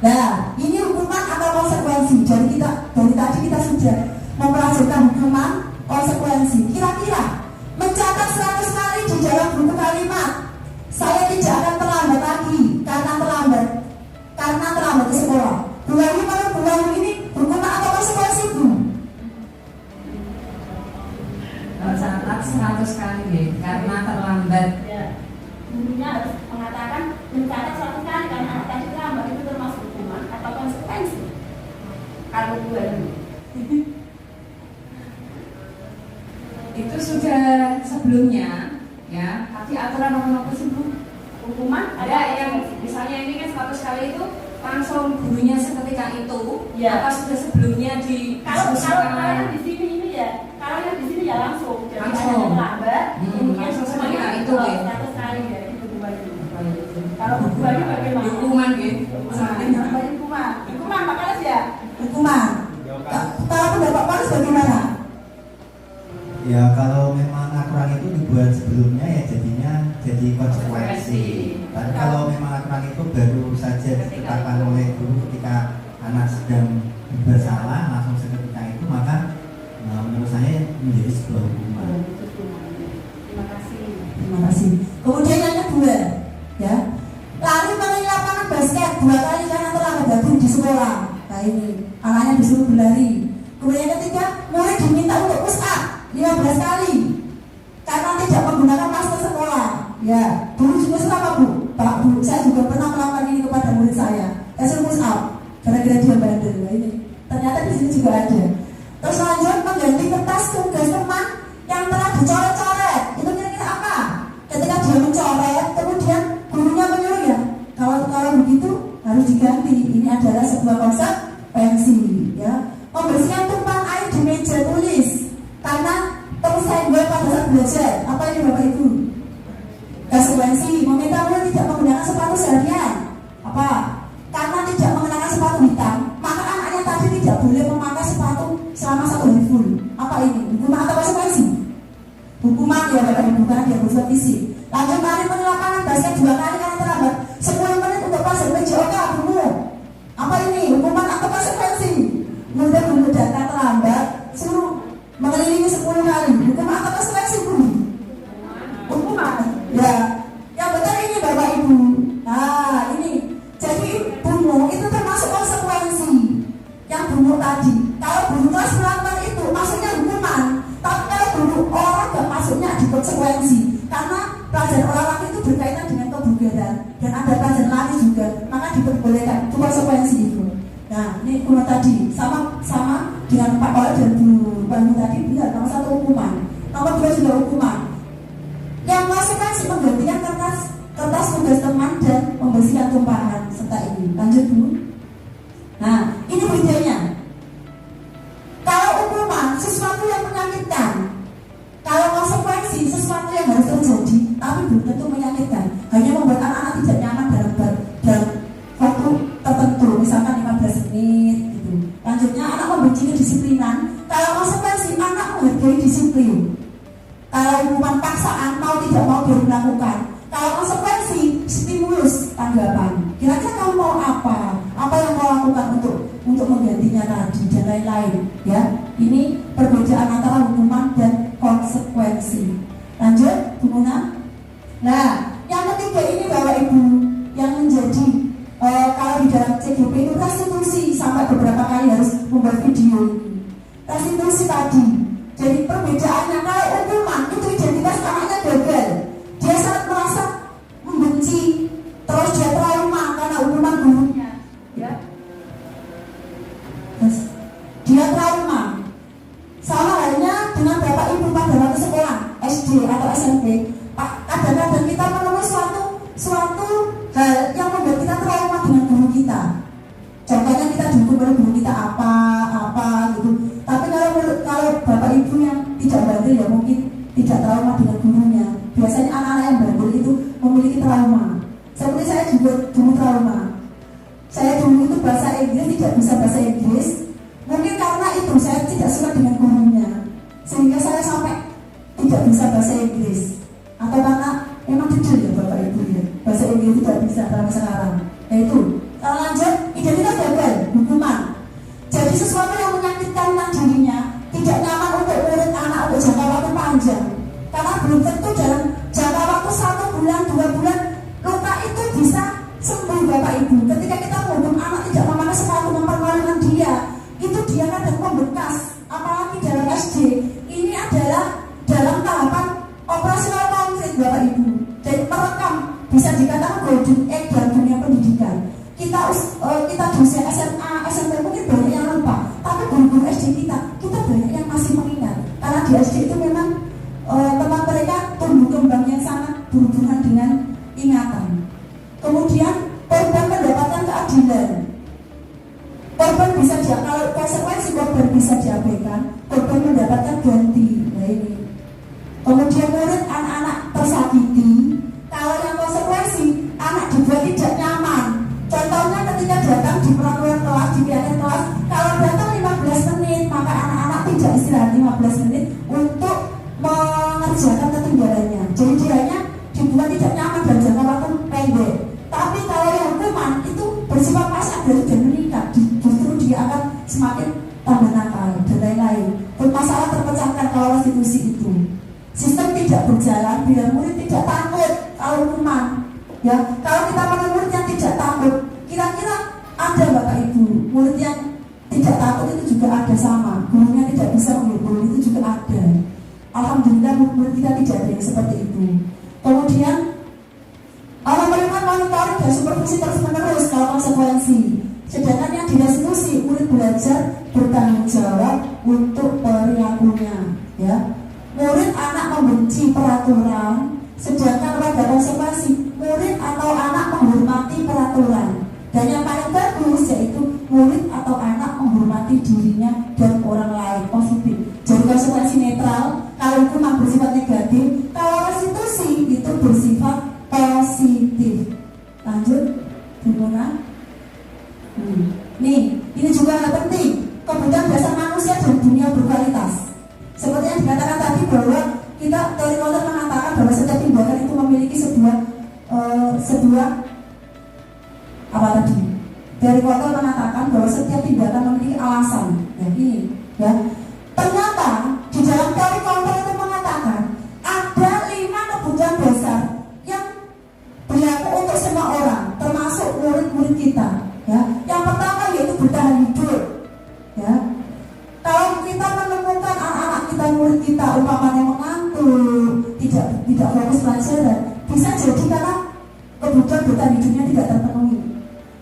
Nah, ini hukuman atau konsekuensi. Dari tadi kita sudah mempelajari hukuman, konsekuensi. Kira-kira mencatat 100 kali di dalam buku kalimat, saya tidak akan terlambat lagi karena terlambat ke sekolah. Bulan ini hukuman atau konsekuensi, Bu? Catat 100 kali deh, karena terlambat. Ya, gurunya harus mengatakan mencatat 100 kali karena anak tadi terlambat, itu termasuk hukuman atau konsekuensi. Kalau Itu sudah sebelumnya, ya. Tapi aturan nomor sebelum hukuman ada yang misalnya ini kan 100 kali itu langsung gurunya seketika itu, ya. apa sudah sebelumnya kalau didiskusikan? yang di sini ini ya, kalau yang di sini ya langsung. Jadi Langsung. ada yang terlambat, kemudian langsung semuanya seketika itu, ya. 100 kali ya itu hukumannya. Kalau hukumannya bagaimana? Hukuman gitu. Hukuman makanya ya. Hukuman. Kalau pendapat Paris bagaimana? Ya kalau memang aturan itu dibuat sebelumnya ya jadinya jadi konsekuensi. Tapi kalau memang aturan itu baru saja ditetapkan oleh guru ketika anak sedang bersalah langsung seketika itu, maka menurut saya menjadi sebuah hukuman. Terima kasih. Terima kasih. Kemudian yang kedua, ya, lari mengelilingi lapangan basket 2 kali karena telah bergabung di sekolah. Nah ini anaknya disuruh berlari. Kemudian yang ketiga, murid diminta untuk push up 15 kali karena tidak menggunakan masker sekolah. Ya, dulu juga sama, Bu. Pak, Bu, saya juga pernah melakukan ini kepada murid saya. Saya suruh push up gara-gara dia bandel. Nah, ini ternyata di sini juga ada. Terus lanjut mengganti kertas tugas teman yang telah dicoret-coret. Itu kira-kira apa? Ketika dia mencoret, kemudian gurunya menyuruh ya, kalau begitu harus diganti. Ini adalah sebuah konsekuensi. Ya, membersihkan tumpahan air di meja tulis karena terus saya buat pada saat belajar. Apa ini Bapak Ibu? Konsekuensi meminta murid tidak menggunakan sepatu seharian. Apa? Karena tidak mengenakan sepatu hitam, maka anaknya tadi tidak boleh memakai sepatu selama 1 hari full. Apa ini? Hukuman atau konsekuensi? Hukuman ya Bapak Ibu, karena dia berbuat fisik. Lanjut lari lapangan basket 2 kali karena terlambat 10 menit untuk pasir meja kamu. Apa ini? Hukuman atau konsekuensi? Kemudian guru datang terlambat, suruh mengelilingi 10 kali. Hukuman atau konsekuensi, Bu? Hukuman. Ya, yang betul ini Bapak Ibu. Nah, ini. Jadi bungu itu termasuk konsekuensi. Yang bungu tadi. Kalau bungu kelas melakukan itu, maksudnya hukuman. Tapi kalau bungu orang gak masuknya di konsekuensi. Karena pelajaran olahraga itu berkaitan dengan kebugaran dan ada pelajaran lari juga, maka diperbolehkan. Itu konsekuensi itu. Nah, ini bungu tadi sama dengan Pak Oleh dan Bu Bantu tadi benar. Nomor 1 hukuman, nomor 2 juga hukuman. Yang konsekuensi menggantikan kertas tugas teman dan membersihkan tumpahan serta ini. Lanjut, Bu. Nah, ini bedanya. Kalau hukuman sesuatu yang menyakitkan, kalau konsekuensi sesuatu yang harus terjadi tapi belum tentu menyakitkan, hanya membuat anak-anak tidak nyaman dalam waktu tertentu, misalkan 15 menit gitu. Lanjutnya anak membenci kedisiplinan. Kalau konsekuensi anak menghargai disiplin. Kalau hukuman paksaan mau tidak mau dia melakukan. Kalau konsekuensi stimulus tanggapan. Kira-kira kamu mau apa? Apa yang kau lakukan untuk untuk menggantinya tadi dan lain-lain ya. Ini perbedaan antara hukuman dan konsekuensi. Lanjut, Bu Muna. Nah, yang ketiga ini Bapak Ibu yang menjadi kalau di dalam CGP itu restitusi, sampai beberapa kali harus membuat video ini. Restitusi tadi. Jadi perbedaannya, kalau hukuman itu identitas anaknya gagal, dia sangat merasa membenci, terus dia trauma karena hukuman gurunya, ya. Terus dia trauma. Sama halnya dengan Bapak Ibu pada waktu sekolah SD atau SMP. Kadang-kadang kita menemui suatu hal yang membuat kita trauma dengan guru kita. Contohnya kita dihukum oleh guru kita apa gitu. Tapi kalau Bapak Ibu yang tidak bandel ya mungkin tidak trauma dengan gurunya. Biasanya anak-anak yang bandel itu memiliki trauma. Seperti saya juga dulu trauma. Saya dulu itu bahasa Inggris tidak bisa bahasa Inggris. Mungkin karena itu saya tidak suka dengan gurunya, sehingga saya sampai tidak bisa bahasa Inggris. Atau karena memang jujur ya Bapak Ibu ya, bahasa Inggris tidak bisa sampai sekarang. Yaitu kalau lanjut, identitas gagal, hukuman. Jadi sesuatu yang menyakitkan tentang dirinya, tidak nyaman untuk murid anak untuk jangka waktu panjang. Karena belum tentu dalam jangka waktu 1 bulan, 2 bulan luka itu bisa sembuh Bapak Ibu. Ketika kita menghukum anak tidak memakai sepatu, mempermalukan dia, itu dia kadang membekas. Apalagi dalam SD, ini adalah dalam tahapan operasional konflik Bapak Ibu. Dan merekam, bisa dikatakan golden age dalam dunia pendidikan. Kita di usia SMA, SMP mungkin banyak yang lupa, tapi guru-guru SD kita banyak yang masih mengingat. Karena di SD itu memang tempat mereka tumbuh kembang yang sangat berhubungan dengan ingatan. Kemudian korban mendapatkan keadilan. Korban bisa kalau konsekuensi korban bisa diabaikan, korban mendapatkan ganti. Nah ini. Kemudian murid anak-anak tersakiti. Kalau yang konsekuensi anak dibuat tidak nyaman. Contohnya ketika datang di peraturan kelas, di piagam kelas, kalau datang 15 menit, maka anak-anak tidak istirahat 15 menit untuk mengerjakan ketinggalannya. Jadi dianya dibuat tidak nyaman dan jangka waktu pendek. Tapi kalau yang hukuman itu bersifat pasang dan meningkat, justru dia akan semakin tambah nakal dan lain-lain. Masalah terpecahkan kalau restitusi itu. Sistem tidak berjalan bila murid tidak takut kalau hukuman. Ya, kalau kita menemukan murid yang tidak takut, kira-kira ada Bapak Ibu murid yang tidak takut itu juga ada sama. Gurunya tidak bisa menghibur itu juga ada. Alhamdulillah murid kita tidak ada yang seperti itu. Kemudian Allah melakukan monitoring dan supervisi terus-menerus kalau konsekuensi. Sedangkan yang direstitusi murid belajar bertanggung jawab untuk perilakunya. Ya, murid anak membenci peraturan, sedangkan pada konsekuensi murid atau anak menghormati peraturan. Dan yang paling bagus yaitu murid atau anak menghormati dirinya dan orang lain, positif. Jadi konsekuensi netral. Kalau hukuman bersifat negatif, kalau restitusi itu bersifat positif. Lanjut, Bu Mona. Nih, ini juga hal penting. Kebutuhan dasar manusia dan dunia berkualitas. Seperti yang dikatakan tadi bahwa kita teori Moller mengatakan bahwa setiap tindakan itu memiliki sebuah apa tadi? Teori Moller mengatakan bahwa setiap tindakan memiliki alasan. Ya ini, ya. Ternyata di dalam teori Moller itu mengatakan ada 5 kebutuhan dasar yang berlaku untuk semua orang, termasuk murid-murid kita. Ya, yang pertama yaitu bertahan hidup. Ya, kalau kita menemukan anak-anak kita, murid kita, umpamanya mengantuk, tidak fokus pelajaran, bisa jadi karena kebutuhan bertahan hidupnya tidak terpenuhi.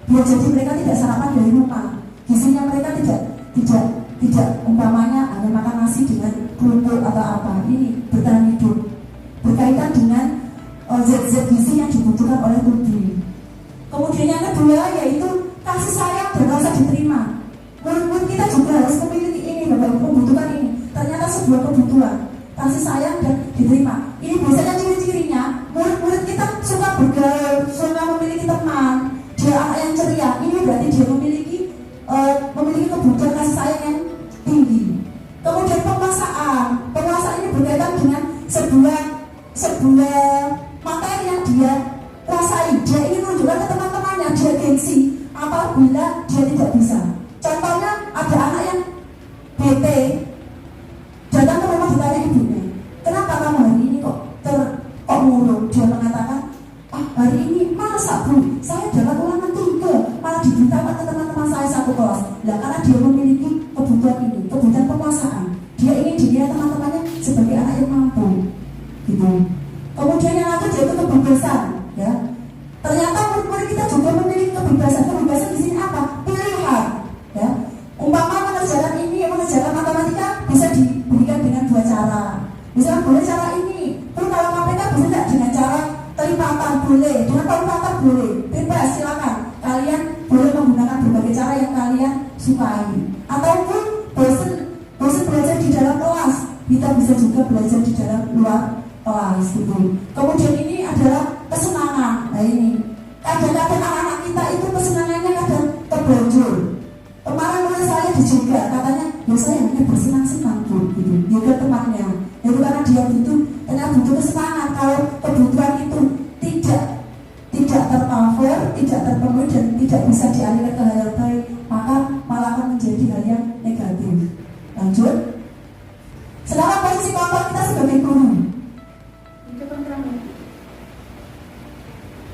Bisa jadi mereka tidak sarapan dari rumah, gizinya mereka tidak umpamanya hanya makan nasi dengan kerupuk atau apa. Ini bertahan hidup berkaitan dengan zat-zat gizi yang dibutuhkan oleh tubuh. Kemudian yang kedua yaitu kasih sayang dan rasa diterima. Murid-murid kita juga harus memiliki ini, Bapak Ibu, membutuhkan ini. Ternyata sebuah kebutuhan, kasih sayang dan diterima. Ini biasanya ciri-cirinya murid-murid kita suka bergaul, suka memiliki teman, dia anak yang ceria. Ini berarti dia memiliki kebutuhan kasih sayang yang tinggi. Kemudian penguasaan ini berkaitan dengan sebuah materi yang dia kuasai. Dia ingin menunjukkan ke teman-temannya, dia gengsi apabila dia tidak bisa. Contohnya ada anak yang bete, datang ke rumah ditanya ibunya, kenapa kamu hari ini kok murung? Dia mengatakan, hari ini masa bu, saya dapat ulangan 3, malah diberitakan ke teman-teman saya satu kelas. Nah, karena dia memiliki kebutuhan ini, kebutuhan penguasaan, dia ingin dilihat teman-temannya sebagai anak yang mampu, gitu. Kemudian yang lanjut yaitu kebebasan, ya. Ternyata murid-murid kita juga memiliki kebebasan. Kebebasan di sini apa? Pilihan, ya. Umpama mengerjakan ini, mengerjakan matematika bisa diberikan dengan 2 cara. Misalnya boleh cara ini, terus kalau KPK bisa tidak dengan cara kelipatan boleh, dengan kelipatan boleh, bebas silakan. Kalian boleh menggunakan berbagai cara yang kalian sukai. Ataupun bosan belajar di dalam kelas, kita bisa juga belajar di dalam luar kelas gitu. Kemudian ini adalah kesenangan. Nah ini, kadang-kadang anak-anak kita itu kesenangannya kadang terbonjol. Kemarin mulai saya dijaga, katanya, ya saya hanya bersenang-senang bu, gitu. Dia ke temannya, itu karena dia butuh kesenangan. Kalau kebutuhan itu tidak tercover, tidak terpenuhi dan tidak bisa dialihkan ke hal yang baik, maka malah akan menjadi hal yang negatif. Lanjut. Sekarang posisi kontrol kita sebagai guru.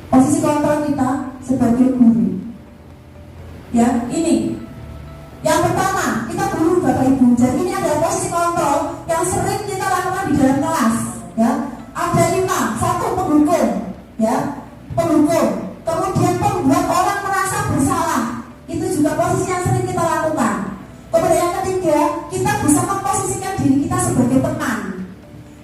Posisi kontrol kita sebagai guru. Ya, ini. Yang pertama, kita guru Bapak Ibu. Jadi ini adalah posisi kontrol yang sering kita lakukan di dalam kelas. Ya, ada 5. 1 penghukum, ya, penghukum. Kemudian membuat orang merasa bersalah. Itu juga posisi yang sering kita lakukan. Kemudian yang ketiga, kita bisa memposisikan diri kita sebagai teman.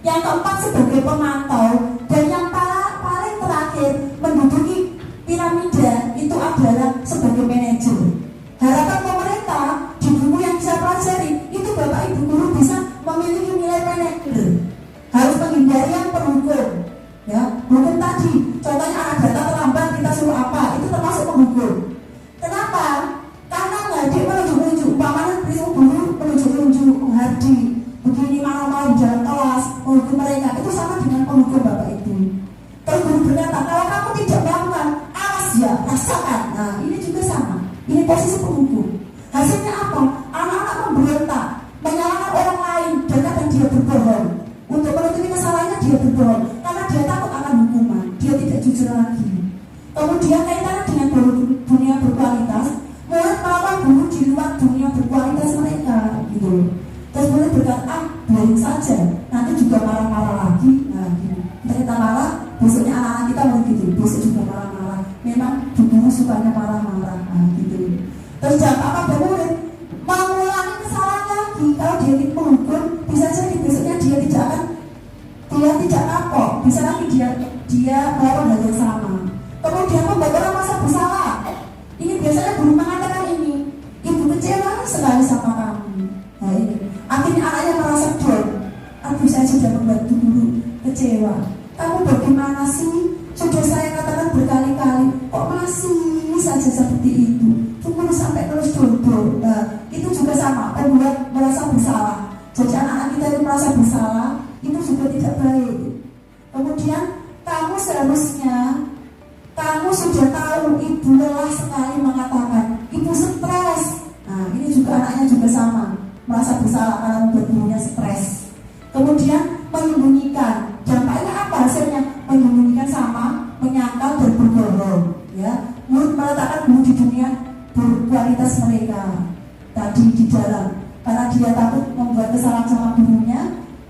Yang keempat sebagai pemantau. Dan yang paling terakhir menduduki piramida itu adalah sebagai manajer. Harapan pemerintah di buku yang saya pelajari itu Bapak Ibu guru bisa memiliki nilai manajer. Harus menghindari yang penghukum. Ya, hukum tadi, contohnya anak data terlambat kita suruh apa, itu termasuk penghukum. Kenapa? Karena ngadik menunjuk-nunjuk, umpamanya guru menunjuk-nunjuk, Hardi begini malam-malam di dalam kelas, menghukum mereka, itu sama dengan penghukum Bapak Ibu. Terus guru berkata, kalau kamu tidak melakukan, awas ya, rasakan. Nah, ini juga sama. Ini posisi penghukum. Hasilnya apa? Anak-anak memberontak, menyalahkan orang lain, dan kadang dia berbohong. Untuk menutupi kesalahannya dia berbohong, karena dia takut akan hukuman, dia tidak jujur lagi. Kemudian kaitannya dengan dunia berkualitas, murid melawan guru di luar dunia berkualitas mereka, gitu. Terus murid berkata, biarin saja, nanti juga marah-marah lagi. Nah, gitu. Kita marah, besoknya anak-anak kita mau gitu, besok juga marah-marah. Memang guru sukanya marah-marah, nah, gitu. Terus dampak pada murid, mengulangi kesalahan lagi. Kalau dia menghukum, bisa jadi besoknya dia tidak kapok, bisa lagi dia melakukan hal yang sama. Kemudian membuat orang merasa bersalah. Ini biasanya guru mengatakan ini, ibu kecewa sekali sama kamu. Nah ini, akhirnya anaknya merasa down. Aduh, saya sudah membantu guru kecewa. Kamu bagaimana sih? Sudah saya katakan berkali-kali, kok masih saja seperti itu? Tunggu sampai terus dodo. Nah, itu juga sama, membuat merasa bersalah. Jadi anak-anak kita itu merasa bersalah, itu juga tidak baik. Kemudian kamu seharusnya, kamu sudah tahu ibu lelah sekali mengatakan, ibu stres. Nah ini juga anaknya juga sama, merasa bersalah karena membuat gurunya stres. Kemudian menyembunyikan, dampaknya apa hasilnya? Menyembunyikan sama, menyangkal dan berbohong. Ya, murid meletakkan guru di dunia berkualitas mereka tadi di dalam, karena dia takut membuat kesalahan sama gurunya,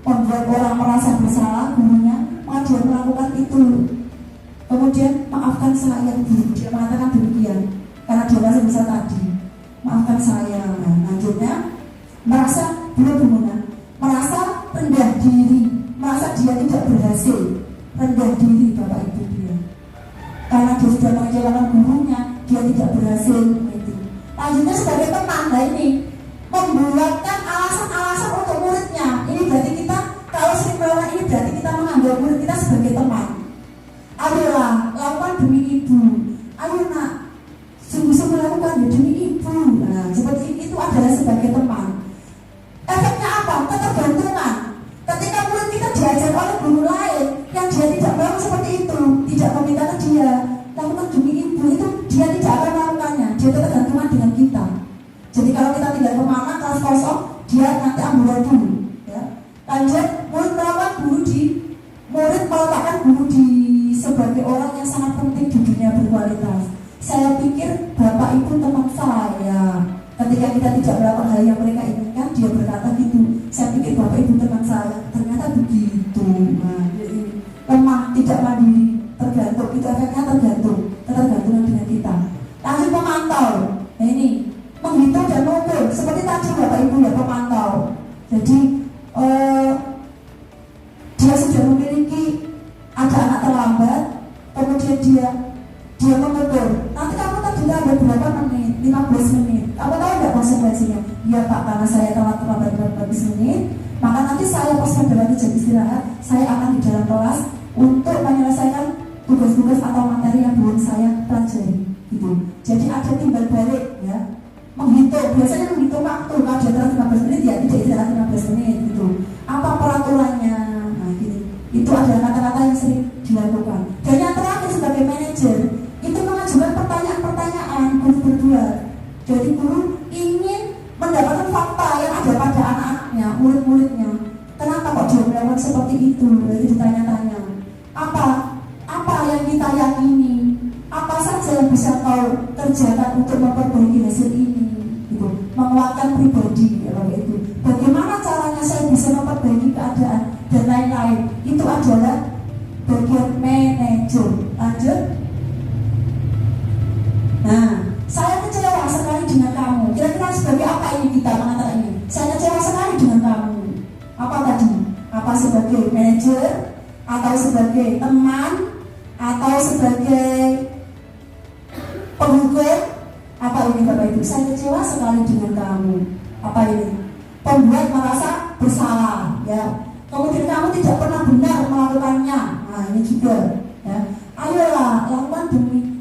membuat orang merasa bersalah gurunya, maka dia melakukan itu. Kemudian maafkan saya guru, dia mengatakan demikian karena dia merasa bersalah tadi, maafkan saya. Nah, lanjutnya merasa merasa rendah diri, merasa dia tidak berhasil, rendah diri Bapak Ibu dia, karena dia sudah mengecewakan gurunya, dia tidak berhasil. Itu. Lanjutnya sebagai teman, nah ini membuatkan alasan-alasan untuk muridnya. Ini berarti kita, kalau sering melakukan ini berarti kita menganggap murid kita sebagai teman. Ayolah, lakukan demi ibu. Ayo nak, sungguh-sungguh lakukan demi ibu. Nah, seperti itu adalah sebagai teman. Efeknya apa? Ketergantungan. Ketika murid kita diajar oleh guru lain yang dia tidak melakukan seperti itu, tidak meminta ke dia, lakukan demi ibu, itu dia tidak akan melakukannya. Dia ketergantungan dengan kita. Jadi kalau kita tidak kemana kelas kosong, dia nanti ambil dulu. Ya. Lanjut, murid meletakkan guru di sebagai orang yang sangat penting di dunia berkualitas. Saya pikir Bapak Ibu teman saya. Ketika kita tidak melakukan hal yang mereka inginkan, dia berkata gitu. Saya pikir Bapak Ibu teman saya. Ternyata begitu. Nah, jadi lemah, tidak mandiri, tergantung. Itu efeknya tergantung dengan kita. Lanjut pemantau. Nah ini menghitung dan mengukur. Seperti tadi Bapak Ibu ya, pemantau. Jadi dia sudah memiliki ada anak terlambat, kemudian dia mengukur. Nanti kamu tadi ada berapa menit? 15 menit. Kamu tahu nggak konsekuensinya? Ya Pak, karena saya telat terlambat 15 menit, maka nanti saya pas menjalani jam istirahat, saya akan di dalam kelas untuk menyelesaikan tugas-tugas atau materi yang belum saya pelajari. Gitu. Jadi ada timbal balik ya. Menghitung, biasanya menghitung waktu. Kalau dia telat 15 menit ya tidak istirahat 15 menit gitu. Apa peraturannya? Nah gitu. Itu adalah kata-kata yang sering dilakukan. Dan yang terakhir sebagai manajer itu mengajukan pertanyaan-pertanyaan guru berdua. Jadi guru ingin mendapatkan fakta yang ada pada anak-anaknya, murid-muridnya. Kenapa kok dia melakukan seperti itu? Jadi ditanya-tanya. Apa yang kita yakini? Apa saja yang bisa kau kerjakan untuk memperbaiki hasil ini? Gitu. Menguatkan pribadi ya, itu. Bagaimana caranya saya bisa memperbaiki keadaan dan lain-lain? Itu adalah bagian manajer. Lanjut. Nah, saya kecewa sekali dengan kamu. Kira-kira sebagai apa ini kita mengatakan ini? Saya kecewa sekali dengan kamu. Apa tadi? Apa sebagai manajer? Atau sebagai teman? Atau sebagai penghukum? Apa ini Bapak Ibu? Saya kecewa sekali dengan kamu. Apa ini? Pembuat merasa bersalah ya. Kemudian kamu tidak pernah benar melakukannya. Nah ini juga ya. Ayolah lakukan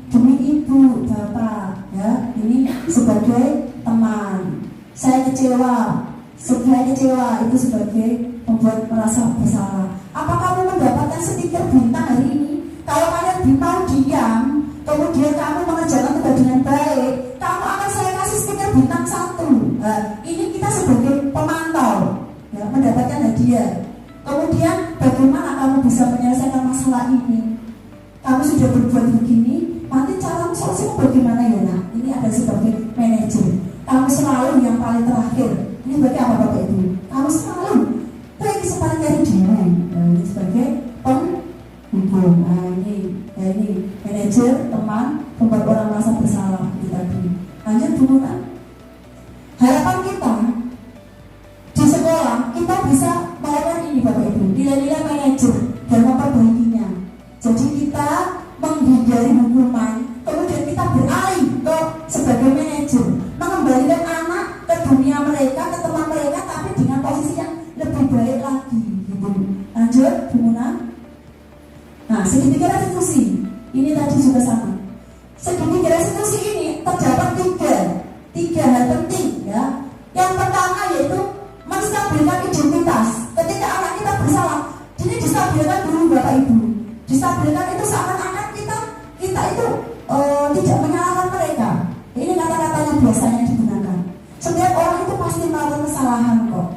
demi ibu, bapak ya. Ini sebagai teman. Saya kecewa itu sebagai membuat merasa bersalah. Apa kamu mendapatkan stiker bintang hari ini? Kalau kalian mau diam, kemudian kamu mengerjakan tugas dengan baik, kamu akan saya kasih stiker bintang 1. Ini kita sebagai pemantau ya, mendapatkan hadiah. Kemudian bagaimana kamu bisa menyelesaikan masalah ini? Kamu sudah berbuat begini, nanti cara solusimu bagaimana ya nak? Ini ada sebagai manajer. Kamu selalu yang paling terakhir. Ini sebagai apa Bapak Ibu? Kamu selalu pergi sepaling dari dia. Ini sebagai penghukum. Nah ini manajer, teman, membuat orang merasa bersalah. Ini tadi. Lanjut dulu kan? Harapan kita di sekolah kita bisa melakukan ini Bapak Ibu, nilai-nilai manajer dan memperbaikinya. Jadi kita menghindari hukuman, kemudian kita beralih ke sebagai manajer, mengembalikan anak ke dunia mereka, ke teman mereka, tapi dengan posisi yang lebih baik lagi. Gitu. Lanjut, Bu Muna. Nah, segitiga restitusi ini tadi juga sama. Segitiga restitusi ini terdapat tiga hal penting ya. Yang pertama yaitu menstabilkan identitas. Ketika anak kita bersalah, ini distabilkan dulu Bapak Ibu. Distabilkan itu seakan-akan kita itu tidak menyalahkan mereka. Ini kata-kata yang biasanya digunakan. Setiap orang itu pasti melakukan kesalahan kok.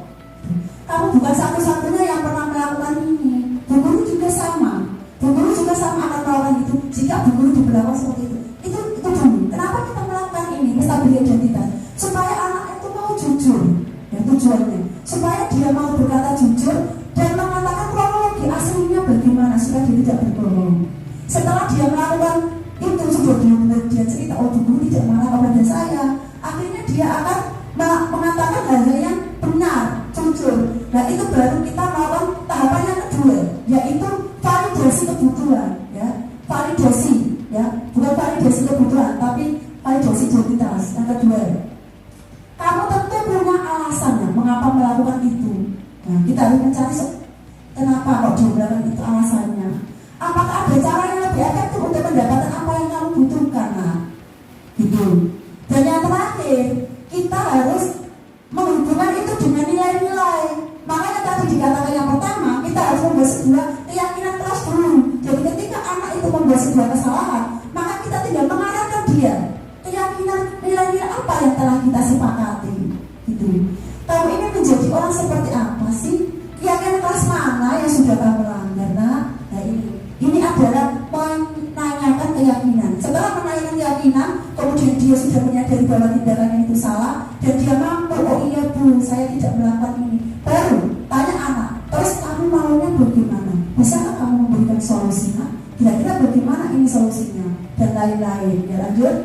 Kamu bukan satu-satunya yang pernah melakukan ini. Bu guru juga sama. Bu guru juga sama akan melakukan itu. Jika bu guru diberlakukan seperti itu. Itu dulu. Kenapa kita melakukan ini? Menstabilkan identitas. Supaya anak itu mau jujur. Ya tujuannya. Supaya dia mau berkata jujur dan mengatakan kronologi aslinya bagaimana supaya dia tidak berbohong. Setelah dia melakukan itu sudah dia cerita, oh bu guru tidak marah kepada saya. Akhirnya dia akan mengatakan hal-hal yang benar, jujur. Nah itu baru kita melakukan tahapan yang kedua, yaitu validasi kebutuhan. Ya, validasi, ya, bukan validasi kebutuhan, tapi validasi identitas. Yang kedua, kamu tentu punya alasan ya, mengapa melakukan itu. Nah, kita harus mencari kenapa kok dia melakukan itu alasannya. Apakah ada cara yang lebih efektif untuk mendapatkan apa yang kamu butuhkan? Nah, gitu. Dan yang terakhir, kita harus menghubungkan itu dengan nilai-nilai. Makanya tadi dikatakan yang pertama, kita harus membuat sebuah keyakinan kelas dulu. Jadi ketika anak itu membuat sebuah kesalahan, maka kita tidak mengarahkan dia. Keyakinan nilai-nilai apa yang telah kita sepakati gitu. Kamu ini menjadi orang seperti apa sih? Keyakinan kelas mana yang sudah kamu langgar? Nah ini adalah menanyakan keyakinan. Setelah menanyakan keyakinan, kemudian dia sudah menyadari bahwa tindakannya itu salah dan dia mampu, oh iya Bu, saya tidak melakukan ini. Baru tanya anak, terus kamu maunya bagaimana? Bisakah kamu memberikan solusinya? Kira-kira bagaimana ini solusinya? Dan lain-lain. Ya lanjut.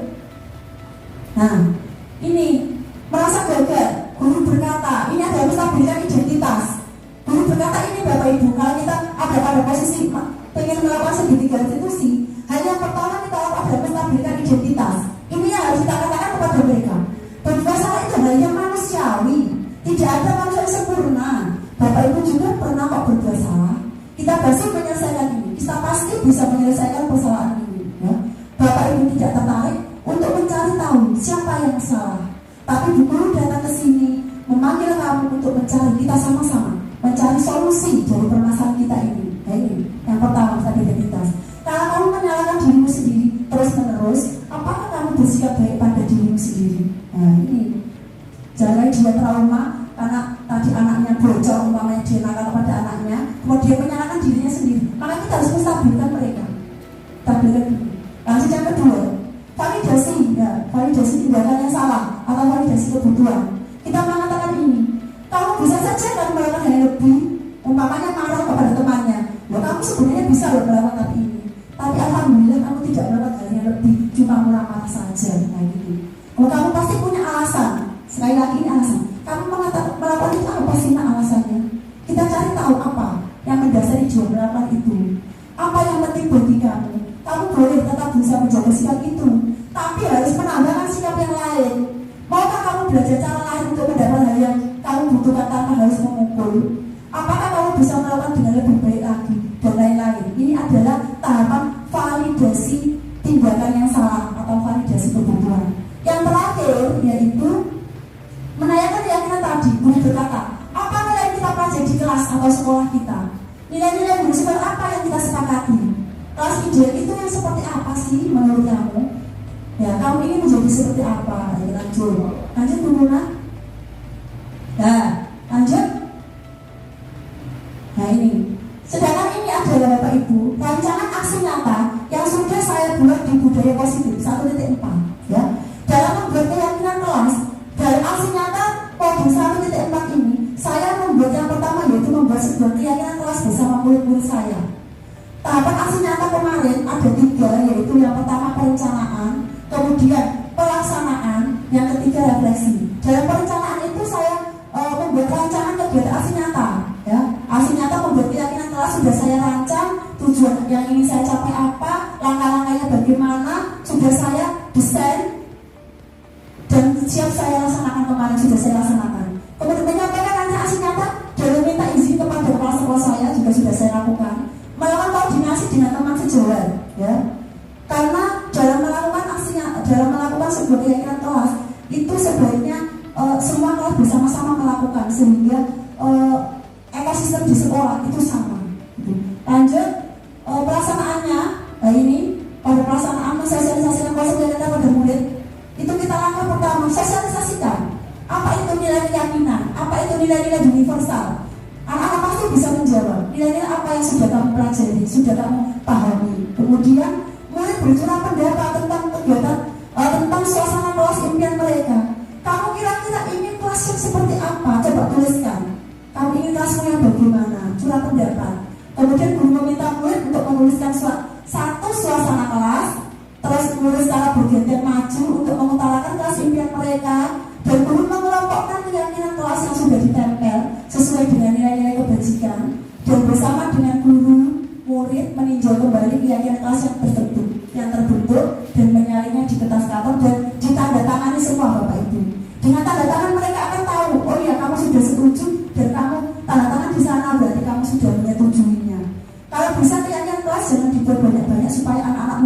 Nah, ini merasa gagal. Guru berkata, ini ada harus stabilkan identitas. Guru berkata, ini Bapak Ibu, kalau kita ada pada posisi pengen melakukan segitiga institusi, hanya yang pertama kita harus menstabilkan identitas. Ini yang harus kita katakan kepada mereka. Berbuat salah itu hal yang manusiawi. Tidak ada manusia yang sempurna. Bapak Ibu juga pernah kok berbuat salah. Kita pasti menyelesaikan ini. Kita pasti bisa menyelesaikan persoalan ini. Ya. Bapak Ibu tidak tertarik untuk mencari tahu siapa yang salah. Tapi Bu Guru datang ke sini memanggil kamu untuk mencari, kita sama-sama mencari solusi dari permasalahan kita ini. Nah, ini yang pertama, stabilitas. Kalau kamu menyalahkan dirimu sendiri terus-menerus, apakah kamu bersikap baik pada dirimu sendiri? Nah ini, jangan dia trauma karena tadi anaknya bocor, umpamanya dia nakal kepada anaknya, kemudian menyalahkan dirinya sendiri. Maka kita harus menstabilkan mereka. Stabilkan diri. Lanjut yang kedua, validasi, ya, validasi tindakan yang salah atau validasi kebutuhan. Kita mengatakan ini, kamu bisa saja kan melakukan hal yang lebih, umpamanya marah kepada temannya. Ya, kamu sebenarnya bisa loh melakukan tapi ini. Tapi alhamdulillah kamu tidak melakukan hal yang lebih, cuma marah saja. Nah gitu. Kalau kamu pasti punya alasan. Sekali lagi ini alasan. Kamu melakukan itu apa sih alasannya? Kita cari tahu apa yang mendasari dia melakukan itu. Apa yang penting bagi kamu? Kamu boleh tetap bisa menjaga sikap itu, tapi harus menambahkan sikap yang lain. Maukah kamu belajar cara lain untuk mendapatkan hal yang kamu butuhkan tanpa harus memukul? Apakah kamu bisa melakukan dengan lebih baik lagi dan lain-lain? Ini adalah tahapan validasi tindakan yang salah atau validasi kebutuhan. Yang terakhir yaitu menanyakan keyakinan tadi. Guru berkata, apa nilai kita pelajari di kelas atau sekolah kita? Nilai-nilai guru seperti apa yang kita sepakati? Kelas ideal itu yang seperti apa sih menurut kamu? Ya, kamu ini menjadi seperti apa? Ya, lanjut dulu nah. Nah, lanjut. Nah ini, sedangkan ini adalah Bapak Ibu rancangan aksi nyata yang sudah saya buat di budaya positif 1.4 ya. Dalam membuat keyakinan kelas, dalam aksi nyata modul 1.4 ini, saya membuat yang pertama yaitu membuat sebuah keyakinan kelas bersama murid-murid saya. Tahapan aksi nyata kemarin ada 3, yaitu yang pertama perencanaan, kemudian pelaksanaan, yang ketiga refleksi. Dalam perencanaan itu saya membuat rancangan kegiatan aksi nyata ya. Aksi nyata membuat keyakinan kelas sudah saya rancang, tujuan yang ingin saya capai apa, langkah-langkahnya bagaimana, sudah saya desain dan siap saya laksanakan kemarin, sudah saya laksanakan. Kemudian menyampaikan rancangan aksi nyata dan meminta izin kepada kepala sekolah saya juga sudah saya lakukan. Melakukan koordinasi dengan teman sejawat ya. Karena dalam melakukan aksinya, dalam melakukan sebuah keyakinan kelas itu sebaiknya semua kelas bersama-sama melakukan sehingga ekosistem di sekolah itu sama. Lanjut pelaksanaannya, nah ini pada pelaksanaan mensosialisasikan konsep keyakinan pada murid itu kita langkah pertama sosialisasikan apa itu nilai keyakinan, apa itu nilai-nilai universal. Anak-anak pasti bisa menjawab nilai-nilai apa yang sudah kamu pelajari, sudah kamu pahami. Kemudian murid bercurah pendapat tentang kegiatan, tentang suasana kelas impian mereka. Kamu kira-kira ingin kelas yang seperti apa? Coba tuliskan. Kamu ingin kelasmu yang bagaimana? Curah pendapat. Kemudian guru meminta murid untuk menuliskan satu suasana kelas, terus menulis secara bergantian maju untuk mengutarakan kelas impian mereka. Dan guru mengelompokkan keyakinan kelas yang sudah ditempel sesuai dengan nilai-nilai kebajikan. Dan bersama dengan guru, murid meninjau kembali keyakinan kelas yang terbentuk dan menyalinnya di kertas karton dan ditandatangani semua Bapak Ibu. Dengan tanda tangan mereka akan tahu, oh ya kamu sudah setuju dan kamu tanda tangan di sana berarti kamu sudah menyetujuinya. Kalau bisa keyakinan kelas jangan dibuat banyak-banyak supaya anak-anak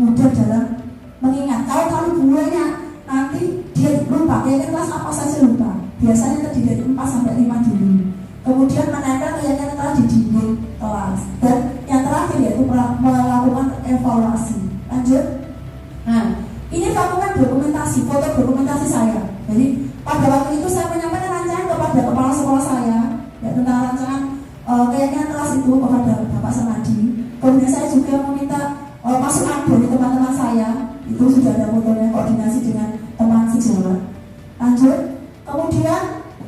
mudah dalam mengingat. Kalau kamu buahnya nanti dia lupa keyakinan kelas apa saja lupa. Biasanya terdiri dari 4 sampai 5 dulu. Kemudian menempel keyakinan kelas di dinding kelas. Dan yang terakhir yaitu melakukan evaluasi. Lanjut. Nah, ini lakukan dokumentasi foto Pada waktu itu saya menyampaikan rancangan kepada kepala sekolah saya ya, tentang rancangan keyakinan kelas itu kepada Bapak Samadi. Kemudian saya juga meminta masukan dari teman-teman saya, itu sudah ada fotonya, koordinasi dengan teman sejawat. Lanjut, kemudian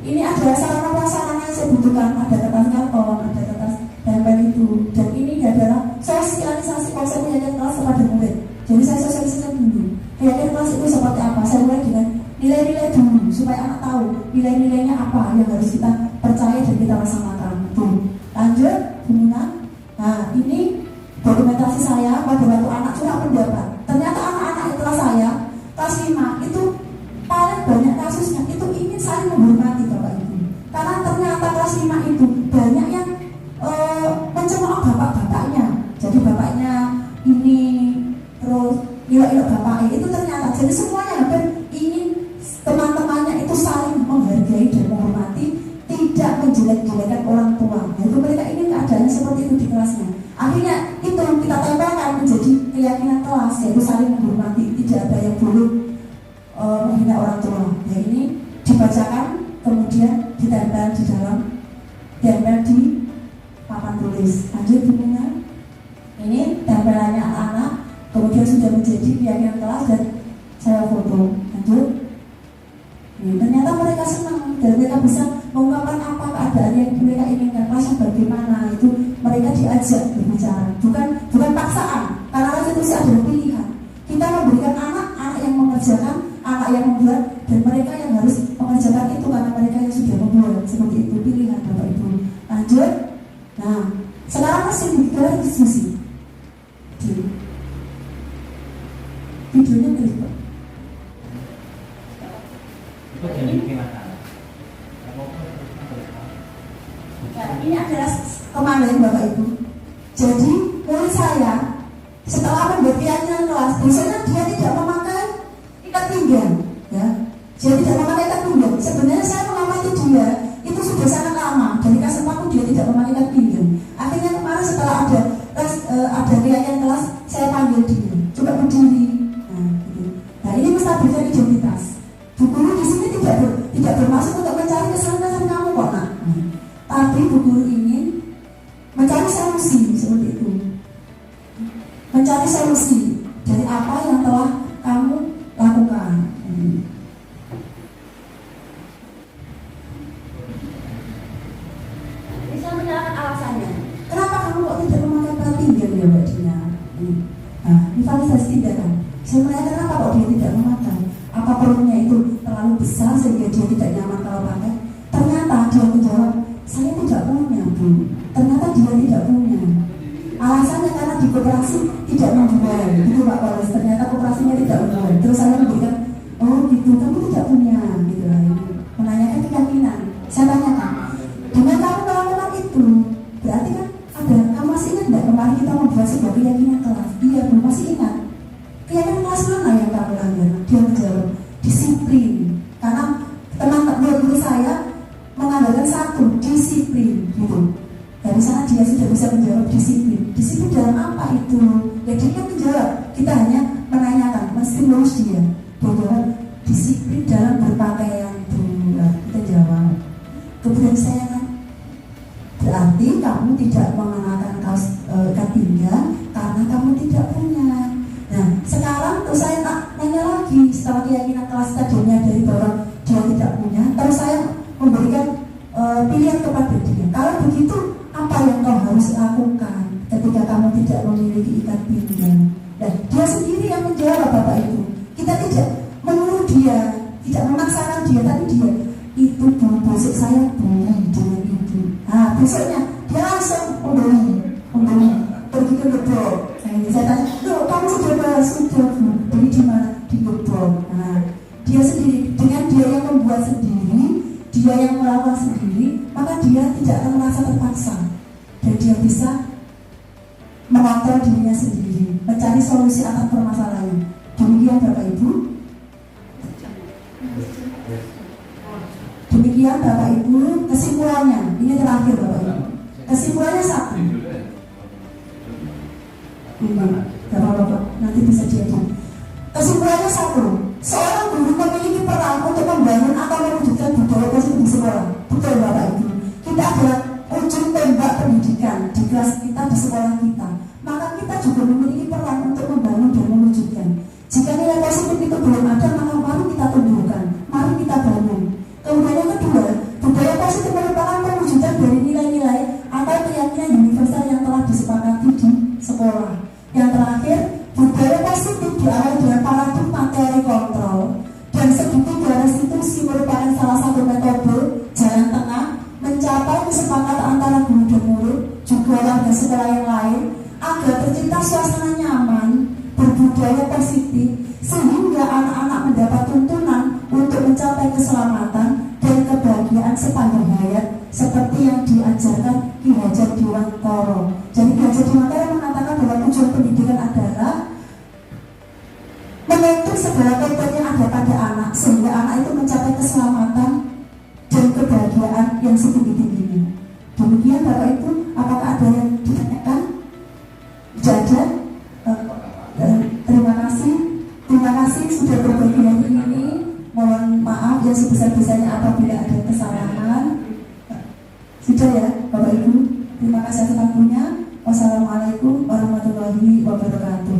ini ada sarana prasarana yang saya butuhkan, ada kertas karton, ada kertas tempel itu, dan ini adalah sosialisasi konsep keyakinan kelas kepada murid. Jadi saya sosialisasikan dulu keyakinan kelas itu seperti apa. Saya mulai dengan nilai-nilai dulu supaya anak tahu nilai-nilainya apa yang harus kita percaya dan kita laksanakan. Tuh. Lanjut, Bunda. Nah, ini dokumentasi saya pada waktu anak curhat pendapat. Ternyata anak-anak di kelas saya, kelas 5 itu paling banyak kasusnya itu ingin saling menghormati Bapak Ibu. Karena ternyata kelas 5 itu banyak yang mencemooh bapak-bapaknya. Jadi bapaknya ini terus ilok-ilok bapaknya itu ternyata. Jadi semuanya hampir ingin teman-temannya itu saling menghargai dan menghormati, tidak menjelek-jelekan orang tua. Nah, itu mereka ingin keadaannya seperti itu di kelasnya. Akhirnya itu kita tempelkan menjadi keyakinan kelas, yaitu saling menghormati, tidak ada yang boleh menghina orang tua. Ya, ini dibacakan, kemudian ditempel di dalam, tempel di papan tulis. Lanjut bunyinya. Ini tempelannya anak-anak, kemudian sudah menjadi keyakinan kelas dan saya foto. Lanjut. Ini ternyata mereka senang dan mereka bisa mengungkapkan apa keadaan yang mereka inginkan, kelasnya bagaimana. Itu mereka diajak berbicara, bukan paksaan, karena kelas itu ada pilihan. Kita memberikan anak yang mengerjakan, anak yang membuat, dan mereka yang harus mengerjakan itu karena mereka yang sudah membuat. Seperti itu pilihan Bapak Ibu. Lanjut. Nah, sekarang masih kita diskusi. Videonya klik Pak. Ya, ini adalah kemarin Bapak Ibu. Jadi murid saya setelah membuat keyakinan kelas, biasanya dia tidak memakai ikat pinggang, ya. Dia tidak memakai ikat pinggang. Sebenarnya saya mengamati dia itu sudah sangat lama. Dari kelas 4 dia tidak memakai ikat pinggang. Akhirnya kemarin setelah ada keyakinan kelas, saya panggil dia, coba berdiri. Nah, ini menstabilkan identitas. Bu guru di sini tidak bermaksud untuk mencari kesalahan kamu kok, Nak. Tapi Bu guru ingin mencari solusi seperti itu. Mencari solusi dari apa yang telah kamu lakukan. Ini saya menyalahkan alasannya. Kenapa kamu kok tidak memakai plat pinggang ya Mbak Dina? Nah, ini validasi tindakan. Saya menanyakan kenapa kok dia tidak memakai. Apa perutnya itu terlalu besar sehingga dia tidak nyaman kalau pakai? Ternyata dia menjawab, saya tidak punya Bu. Ternyata dia tidak punya. Alasannya karena di koperasi tidak membuat. Itu Pak Polis, ternyata koperasinya tidak membuat. Terus saya memberikan, oh gitu, kamu tidak punya. Gitu lah. Menanyakan keyakinan. Saya tanyakan, dengan kamu melakukan itu, berarti kan ada, kamu masih ingat tidak kemarin kita membuat sebuah keyakinan kelas? Iya Bu, masih ingat. Keyakinan kelas mana yang kamu langgar? Dia menjawab, disiplin. Karena teman-teman guru saya mengandalkan satu, disiplin gitu. Dari sana dia sudah bisa menjawab disiplin. Disiplin dalam apa itu? Ya dia kan menjawab. Kita hanya menanyakan, menstimulus dia. Dia jawab disiplin dalam berpakaian. Kita jawab. Kemudian saya kan, berarti kamu tidak mengenakan kaos ikat pinggang karena kamu tidak punya. Nah, sekarang terus saya tak nanya lagi setelah keyakinan kelas tadinya dari bahwa dia tidak punya, terus saya memberikan pilihan kepada dia. Kalau begitu, apa yang kau harus lakukan ketika kamu tidak memiliki ikat pinggang? Dan dia sendiri yang menjawab Bapak Ibu. Kita tidak menyuruh dia, tidak memaksakan dia, tapi dia itu besok saya beli dengan itu. Nah, besoknya dia langsung membeli pergi ke Lebok. Saya tanya, loh kamu sudah beli di mana? Di Lebok. Nah, dia sendiri, dengan dia yang membuat sendiri, dia yang melakukan sendiri, maka dia tidak akan merasa terpaksa dan dia bisa mengontrol dirinya sendiri, mencari solusi atas permasalahan. Demikian Bapak Ibu. Demikian Bapak Ibu kesimpulannya. Ini terakhir Bapak Ibu. Kesimpulannya satu. Bapak-bapak nanti bisa diajak. Kesimpulannya satu. Seorang guru memiliki peran untuk membangun atau sekolah. Betul Bapak Ibu. Kita adalah ujung tembak pendidikan di kelas kita, di sekolah kita. Maka kita juga memiliki peran untuk membangun dan mewujudkan. Jika nilai positif itu belum ada, maka mari kita tumbuhkan, mari kita bangun. Kemudian yang kedua, budaya positif merupakan perwujudan dari nilai-nilai atau keyakinan universal yang telah disepakati di sekolah. Yang terakhir, budaya positif diawali dengan paradigma teori kontrol dan segitiga restitusi merupakan salah satu metode jalan tengah mencapai kesepakatan antara guru dan murid, juga warga sekolah yang lain, agar tercipta suasana nyaman, berbudaya positif, sehingga anak-anak mendapat tuntunan untuk mencapai keselamatan dan kebahagiaan sepanjang hayat, seperti yang diajarkan Ki Hajar Dewantara. Jadi Ki Hajar Dewantara mengatakan bahwa tujuan pendidikan adalah menuntut segala kaitan yang ada pada anak, sehingga anak itu mencapai keselamatan dan kebahagiaan yang setinggi-tingginya. Demikian Bapak Ibu, apakah ada yang ditanyakan? Tidak ada. Terima kasih sudah berbagi hari ini. Mohon maaf yang sebesar-besarnya apabila ada kesalahan. Sudah ya Bapak Ibu. Terima kasih atas waktunya. Wassalamualaikum warahmatullahi wabarakatuh.